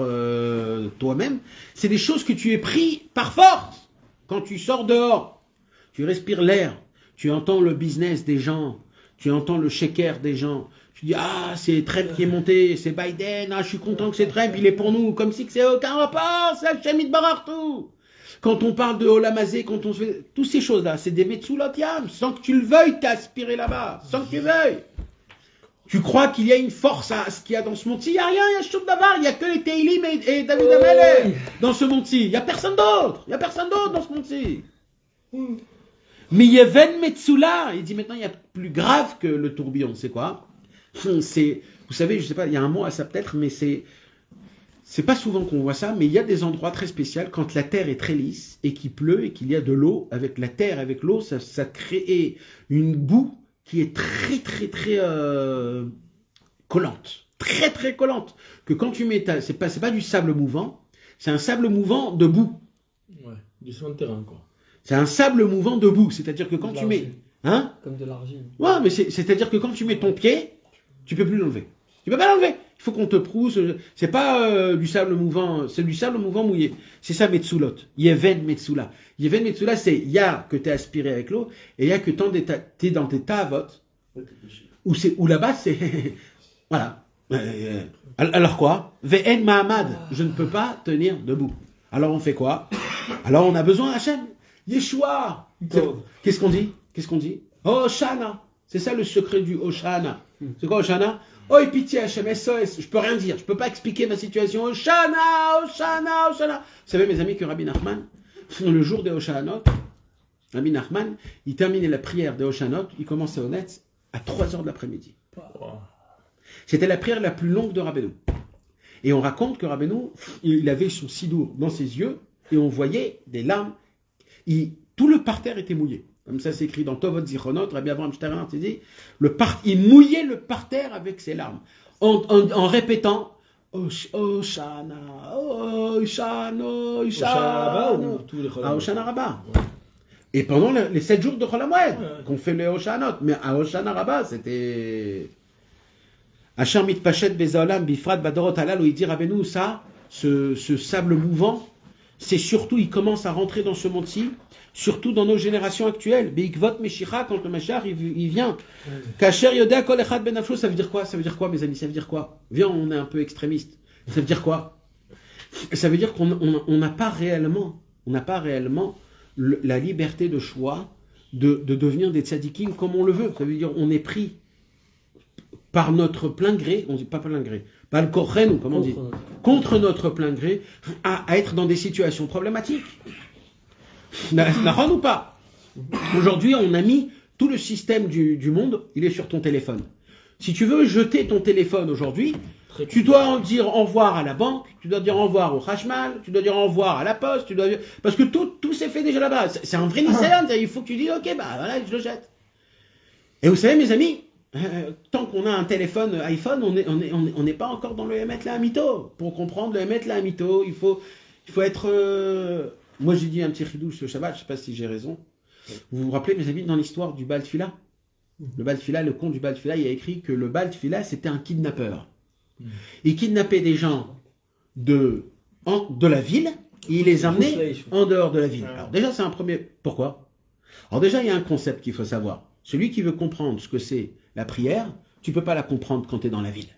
toi-même, c'est des choses que tu es pris par force. Quand tu sors dehors, tu respires l'air, tu entends le business des gens, tu entends le shaker des gens, tu dis ah c'est Trump qui est monté, c'est Biden, ah je suis content que c'est Trump, il est pour nous, comme si que c'est aucun rapport, c'est Hachem Yitbarach tout. Quand on parle de Olamazé, quand on fait toutes ces choses-là, c'est des Metsulot Yam. Sans que tu le veuilles, t'es aspiré là-bas. Sans que tu veuilles. Tu crois qu'il y a une force à ce qu'il y a dans ce monti? Il n'y a rien, il y a Shub Davar, il n'y a que les Teilim et David Amelech dans ce monti. Il n'y a personne d'autre. Il n'y a personne d'autre dans ce monti. Mais Yeven Metsula, il dit maintenant il y a plus grave que le tourbillon. C'est quoi? C'est, vous savez, je sais pas, il y a un mot à ça peut-être, mais c'est pas souvent qu'on voit ça, mais il y a des endroits très spéciaux quand la terre est très lisse et qu'il pleut et qu'il y a de l'eau. Avec la terre, avec l'eau, ça crée une boue qui est très collante, très collante. Que quand tu mets c'est pas du sable mouvant, c'est un sable mouvant de boue. Ouais, du sang de terrain quoi. C'est un sable mouvant de boue, c'est-à-dire que quand tu mets, hein? Comme de l'argile. Ouais, mais c'est-à-dire que quand tu mets ton pied, tu peux plus l'enlever. Tu peux pas l'enlever. Il faut qu'on te prousse. C'est pas du sable mouvant, c'est du sable mouvant mouillé. C'est ça Metsulot. Yeven Metsula. Yeven Metsula, c'est il y a que t'es aspiré avec l'eau et il y a que t'es dans tes tavot. Où là-bas c'est voilà. Alors quoi? Ve'en Mahamad. Je ne peux pas tenir debout. Alors on fait quoi? Alors on a besoin Hachem. Yeshua. Qu'est-ce qu'on dit? Hoshana. C'est ça le secret du Hoshana. C'est quoi Hoshana? Oh, et pitié, Hachem, SOS, je peux rien dire, je peux pas expliquer ma situation. Hoshana. Vous savez, mes amis, que Rabbi Nachman, le jour des Hoshanot, Rabbi Nachman, il terminait la prière des Hoshanot, il commençait au net à 3h de l'après-midi. C'était la prière la plus longue de Rabbeinu. Et on raconte que Rabbeinu, il avait son sidour dans ses yeux, et on voyait des larmes. Tout le parterre était mouillé. Comme ça, c'est écrit dans Tovot Zichronot, Rabbi Abraham Sternhardt, il dit, il mouillait le parterre avec ses larmes, en répétant Hoshana, Hoshana, Hoshana Rabbah. Et pendant les 7 jours de Chol HaMoed, qu'on fait les Hoshanot, mais à Hoshana Rabbah, c'était Asher mitpashet bezaolam bifrat badorot halal, où il dit Rabbeinu, ça, ce sable mouvant, c'est surtout, il commence à rentrer dans ce monde-ci, surtout dans nos générations actuelles. Beikvot Meshicha, quand le Mashiach il vient. Kasher Yodea Kol Echad Ben Nafsho, ça veut dire quoi? Ça veut dire quoi, mes amis? Ça veut dire quoi? Viens, on est un peu extrémiste. Ça veut dire quoi? Ça veut dire qu'on n'a pas réellement la liberté de choix de devenir des tzadikim comme on le veut. Ça veut dire on est pris par notre plein gré, on dit pas plein gré, pas le korchen, comme on dit, contre notre plein gré, à être dans des situations problématiques. N'arrête ou pas? Aujourd'hui, on a mis tout le système du monde, il est sur ton téléphone. Si tu veux jeter ton téléphone aujourd'hui, tu dois dire au revoir à la banque, tu dois dire au revoir au Khashmal, tu dois dire au revoir à la poste, parce que tout s'est fait déjà là-bas. C'est un vrai lycéen, il faut que tu dises ok, bah voilà, je le jette. Et vous savez, mes amis, tant qu'on a un téléphone iPhone, on n'est pas encore dans le Emet la Hamito. Pour comprendre le Emet la Hamito, il faut être. Moi, j'ai dit un petit chidouche ce Shabbat, je ne sais pas si j'ai raison. Vous vous rappelez, mes amis, dans l'histoire du Baal Tfila? Le Baal Tfila, le conte du Baal Tfila, il a écrit que le Baal Tfila, c'était un kidnappeur. Il kidnappait des gens de la ville et il les emmenait en dehors de la ville. Alors déjà, c'est un premier... Pourquoi? Alors déjà, il y a un concept qu'il faut savoir. Celui qui veut comprendre ce que c'est la prière, tu ne peux pas la comprendre quand tu es dans la ville.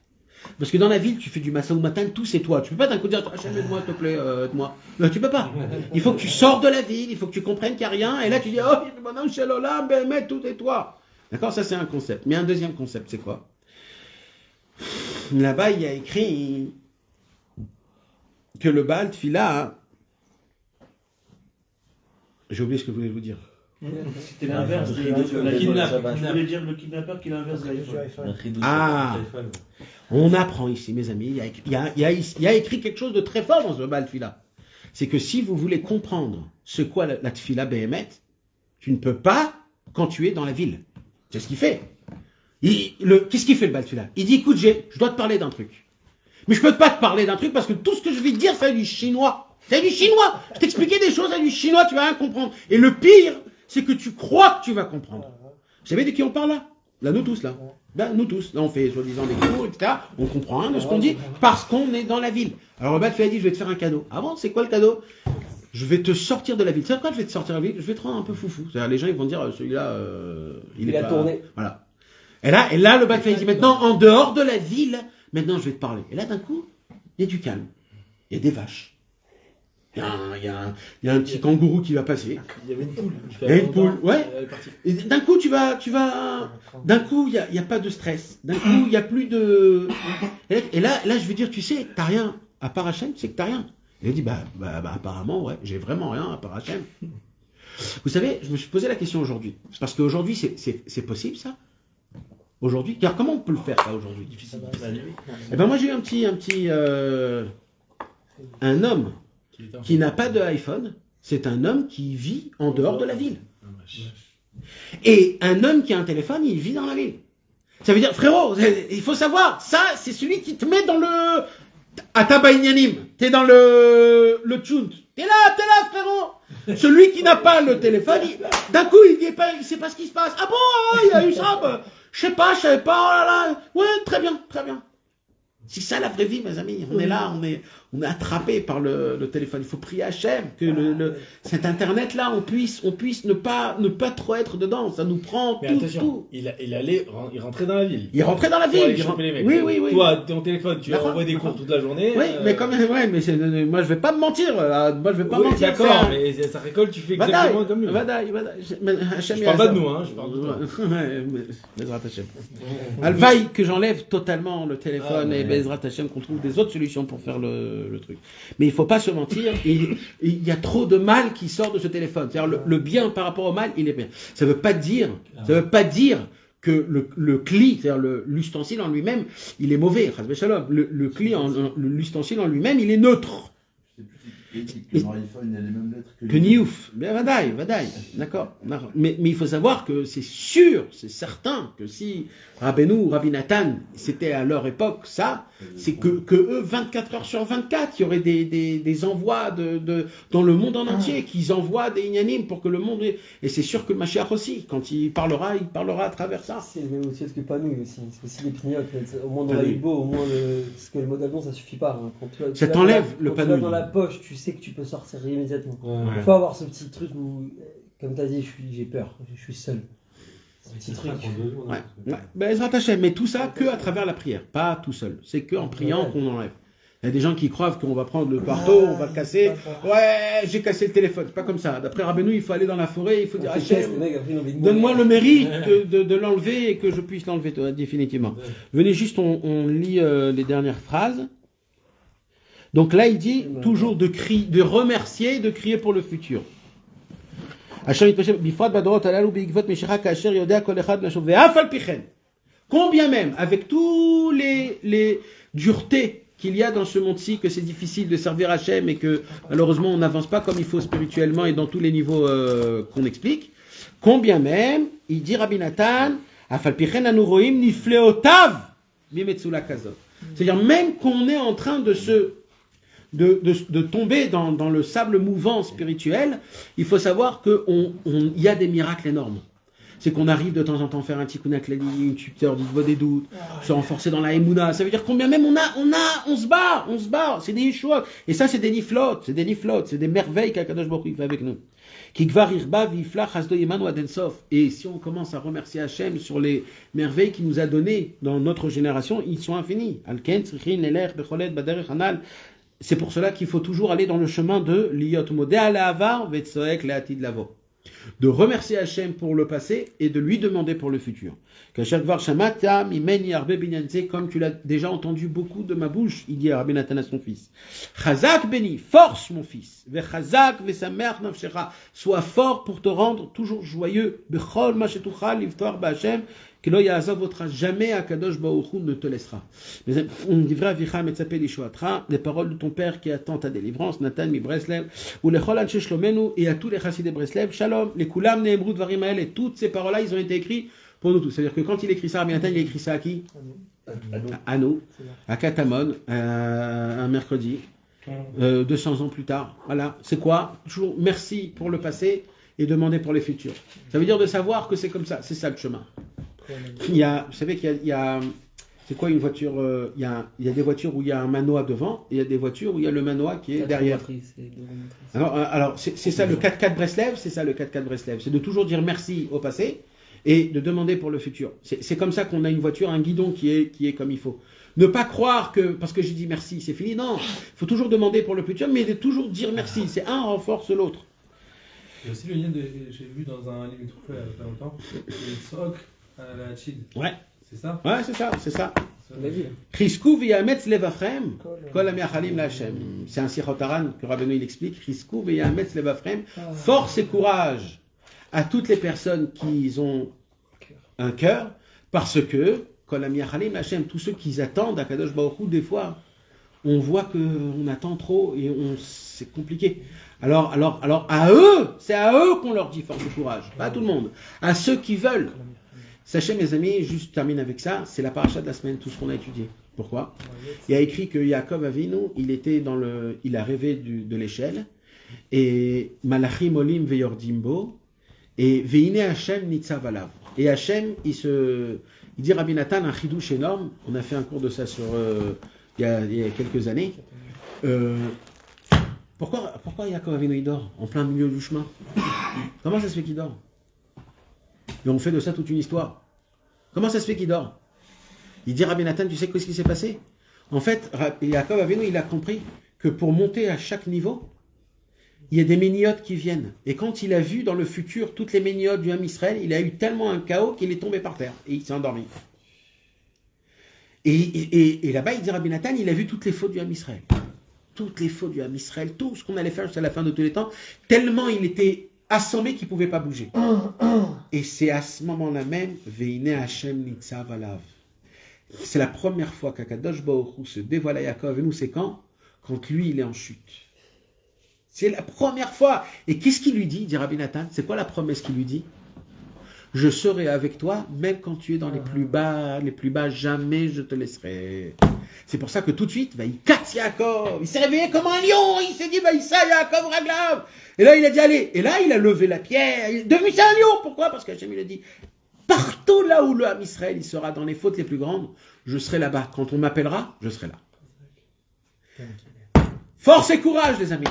Parce que dans la ville, tu fais du massa au matin, tout c'est toi. Tu peux pas d'un coup dire Hachem, aide-moi, s'il te plaît, aide-moi. Non, tu peux pas. Il faut que tu sors de la ville, il faut que tu comprennes qu'il n'y a rien. Et là, tu dis oh, tout est toi. D'accord, ça c'est un concept. Mais un deuxième concept, c'est quoi? Là-bas, il y a écrit que le Baal Tfila. J'ai oublié ce que je voulais vous dire. C'était l'inverse de l'iPhone. Je voulais dire le kidnappeur qui est l'inverse de l'iPhone. Ah, on apprend ici, mes amis, il y a écrit quelque chose de très fort dans ce Baal Tfila. C'est que si vous voulez comprendre ce qu'est la Tfila Behemet, tu ne peux pas quand tu es dans la ville. C'est ce qu'il fait. Qu'est-ce qu'il fait le Baal Tfila? Il dit, écoute, je dois te parler d'un truc. Mais je peux pas te parler d'un truc parce que tout ce que je vais te dire, c'est du chinois. C'est du chinois. Je t'expliquais des choses à du chinois, tu vas rien comprendre. Et le pire, c'est que tu crois que tu vas comprendre. Vous savez de qui on parle là? Là, nous tous, là. Ben, nous tous. Là, on fait, soi-disant, des cours, etc. On comprend rien de ce qu'on dit parce qu'on est dans la ville. Alors, le Baal Tfila dit, je vais te faire un cadeau. Ah bon, c'est quoi le cadeau? Je vais te sortir de la ville. C'est pourquoi je vais te sortir de la ville? Je vais te rendre un peu foufou. C'est-à-dire, les gens, ils vont dire, celui-là, il a tourné. Voilà. Et là, le Baal Tfila dit, maintenant, en dehors de la ville, maintenant, je vais te parler. Et là, d'un coup, il y a du calme. Il y a des vaches. Il y a un petit kangourou qui va passer. Il y avait une poule. Il y a une poule, ouais. Et d'un coup, d'un coup, il n'y a pas de stress. D'un coup, il n'y a plus de... Et là, je veux dire, tu sais, t'as rien. À part Hachem, tu sais que t'as rien. Il a dit, apparemment, ouais, j'ai vraiment rien à part Hachem. Vous savez, je me suis posé la question aujourd'hui. Parce qu'aujourd'hui, c'est possible, ça? Aujourd'hui? Car comment on peut le faire, ça, aujourd'hui? Eh ben, moi, j'ai eu un homme qui n'a pas de iPhone. C'est un homme qui vit en dehors de la ville. Et un homme qui a un téléphone, il vit dans la ville. Ça veut dire, frérot, il faut savoir, ça, c'est celui qui te met dans le... Atabaïnianim, t'es dans le tchunt. T'es là, frérot. Celui qui n'a pas le téléphone, d'un coup, il sait pas ce qui se passe. Ah bon, il y a eu ça, je savais pas, oh là là. Ouais, très bien. C'est ça la vraie vie, mes amis. On est là, on est attrapé par le téléphone. Il faut prier Hachem que cet internet-là, on puisse ne pas trop être dedans. Ça nous prend tout. Il rentrait dans la ville. Il rentrait dans la ville. Les mecs. Oui. Toi, ton téléphone, tu envoies des cours toute la journée. Oui, mais quand même, moi je vais pas me mentir. D'accord, mais ça récolte, tu fais exactement comme lui. Je parle pas de nous, hein. Je parle de toi. Alvaï que j'enlève totalement le téléphone et Bezrat Hashem qu'on trouve des autres solutions pour faire le truc. Mais il faut pas se mentir, il y a trop de mal qui sort de ce téléphone. C'est-à-dire le bien par rapport au mal, il est bien. Ça veut pas dire que le cli, c'est-à-dire l'ustensile en lui-même, il est mauvais. Le cli, l'ustensile en lui-même, il est neutre. Dans l'iPhone, il y a les mêmes lettres que Niouf. Vadaï, d'accord. Mais il faut savoir que c'est sûr, c'est certain que si Rabbeinu ou Rabbi Nathan, c'était à leur époque ça, c'est que eux, 24 heures sur 24, il y aurait des envois dans le monde en entier, qu'ils envoient des inyanim pour que le monde... Et c'est sûr que le Mashiach aussi, quand il parlera à travers ça. C'est le même aussi que Panou aussi. C'est aussi les prières, au moins dans la Igbo, au moins parce que le mode avion, ça suffit pas. Hein. Ça t'enlève le Panou. Dans la poche, tu sais que tu peux sortir immédiatement. Il faut avoir ce petit truc où, comme tu as dit, j'ai peur, je suis seul. Ce petit truc. Ezrat Hashem, mais tout ça que à travers la prière, pas tout seul. C'est que en priant qu'on enlève. Il y a des gens qui croient qu'on va prendre le marteau, on va le casser. Ouais, j'ai cassé le téléphone. C'est pas comme ça. D'après Rabbeinu, il faut aller dans la forêt, il faut dire Hashem, donne-moi le mérite de l'enlever et que je puisse l'enlever définitivement. Venez juste, on lit les dernières phrases. Donc là, il dit toujours de remercier, de crier pour le futur. Combien même, avec tous les duretés qu'il y a dans ce monde-ci, que c'est difficile de servir Hachem et que malheureusement on n'avance pas comme il faut spirituellement et dans tous les niveaux qu'on explique, combien même, il dit Rabbi Nathan, c'est-à-dire même qu'on est en train de tomber dans le sable mouvant spirituel, il faut savoir qu'il y a des miracles énormes. C'est qu'on arrive de temps en temps à faire un tikkun klali, une tuteur du niveau des doutes, se renforcer dans la émouna. Ça veut dire combien même on se bat. C'est des yeshuot. Et ça, c'est des niflot, c'est des merveilles qu'Akadosh Baruch Hu fait avec nous. Et si on commence à remercier Hachem sur les merveilles qu'il nous a données dans notre génération, ils sont infinis. C'est pour cela qu'il faut toujours aller dans le chemin de l'iyot modé à l'Avar, vetsoek le'atid lavo. De remercier Hachem pour le passé et de lui demander pour le futur. Comme tu l'as déjà entendu beaucoup de ma bouche, il dit à Rabbi Nathan à son fils. Chazak beni, force mon fils. Vechazak vesamer nafshecha, sois fort pour te rendre toujours joyeux. Bechol ma shetuchal livtor b'Hachem. Que lo ya'azav otra, jamais Akadosh Baruch Hu ne te laissera. Mais on dira vicha metzapé lishoatra, les paroles de ton père qui attend ta délivrance, Nathan mi Breslev, ou les chol anshe shlomenu, et à tous les chassidés Breslev, shalom, les kulam neemru dvarim hael, et toutes ces paroles-là, ils ont été écrits pour nous tous. C'est-à-dire que quand il écrit ça à Nathan, il écrit ça à qui? À nous, à Katamon, un mercredi, 200 ans plus tard. Voilà, c'est quoi? Toujours merci pour le passé et demander pour les futurs. Ça veut dire de savoir que c'est comme ça, c'est ça le chemin. Vous savez qu'il y a c'est quoi une voiture il y a des voitures où il y a un manoir devant et il y a des voitures où il y a le manoir qui est derrière. Alors c'est ça le 4x4 Breslev, c'est ça le 4x4 Breslev, c'est de toujours dire merci au passé et de demander pour le futur. C'est comme ça qu'on a une voiture, un guidon qui est comme il faut. Ne pas croire que, parce que j'ai dit merci, c'est fini. Non, il faut toujours demander pour le futur, mais de toujours dire merci. C'est un renforce l'autre. Il y a aussi le lien, j'ai vu dans un livre il y a pas longtemps, le Tzok à la Chid. Ouais. C'est ça? Ouais, c'est ça. Chiskou v'yametz levachem, kol hamiachalim la'Hashem. C'est un Sichotaran que Rabbeinu il explique. Chiskou v'yametz levachem, force et courage à toutes les personnes qui ont un cœur, parce que kol hamiachalim la'Hashem, tous ceux qui attendent à Kadosh Baruch Hu, des fois, on voit qu'on attend trop et c'est compliqué. Alors, à eux, c'est à eux qu'on leur dit force et courage, pas à tout le monde, à ceux qui veulent. Sachez mes amis, juste termine avec ça, c'est la paracha de la semaine, tout ce qu'on a étudié. Pourquoi? Il y a écrit que Yaakov Avinu, il a rêvé de l'échelle, et Malachim Olim Veyordimbo, et Veine Hashem Nitzav Alav. Et Hashem, il dit Rabbi Nathan, un chidouche énorme, on a fait un cours de ça il y a quelques années. Pourquoi Yaakov Avinu il dort en plein milieu du chemin? Comment ça se fait qu'il dort? Et on fait de ça toute une histoire. Comment ça se fait qu'il dort? Il dit Rabbi Nathan, tu sais ce qui s'est passé? En fait, Yaakov Avinu, il a compris que pour monter à chaque niveau, il y a des méniotes qui viennent. Et quand il a vu dans le futur toutes les méniotes du Ham Israël, il a eu tellement un chaos qu'il est tombé par terre. Et il s'est endormi. Et là-bas, il dit Rabbi Nathan, il a vu toutes les fautes du Ham Israël. Toutes les fautes du Ham Israël, tout ce qu'on allait faire jusqu'à la fin de tous les temps, tellement il était assommé qu'il ne pouvait pas bouger. Et c'est à ce moment-là même, Veine Hashem Nitzav Alav. C'est la première fois qu'Akadosh Baruch Hu se dévoile à Yaakov. Et nous, c'est quand lui, il est en chute. C'est la première fois. Et qu'est-ce qu'il lui dit, dit Rabbi Nathan? C'est quoi la promesse qu'il lui dit? Je serai avec toi, même quand tu es dans les plus bas, jamais je te laisserai. C'est pour ça que tout de suite, il casse Yaakov. Il s'est réveillé comme un lion. Il s'est dit, ça, Yaakov Raglav. Et là, il a dit, allez. Et là, il a levé la pierre. Il est devenu un lion. Pourquoi? Parce qu'Hachem, il a dit, partout là où le Ham Israël, il sera dans les fautes les plus grandes, je serai là-bas. Quand on m'appellera, je serai là. Force et courage, les amis.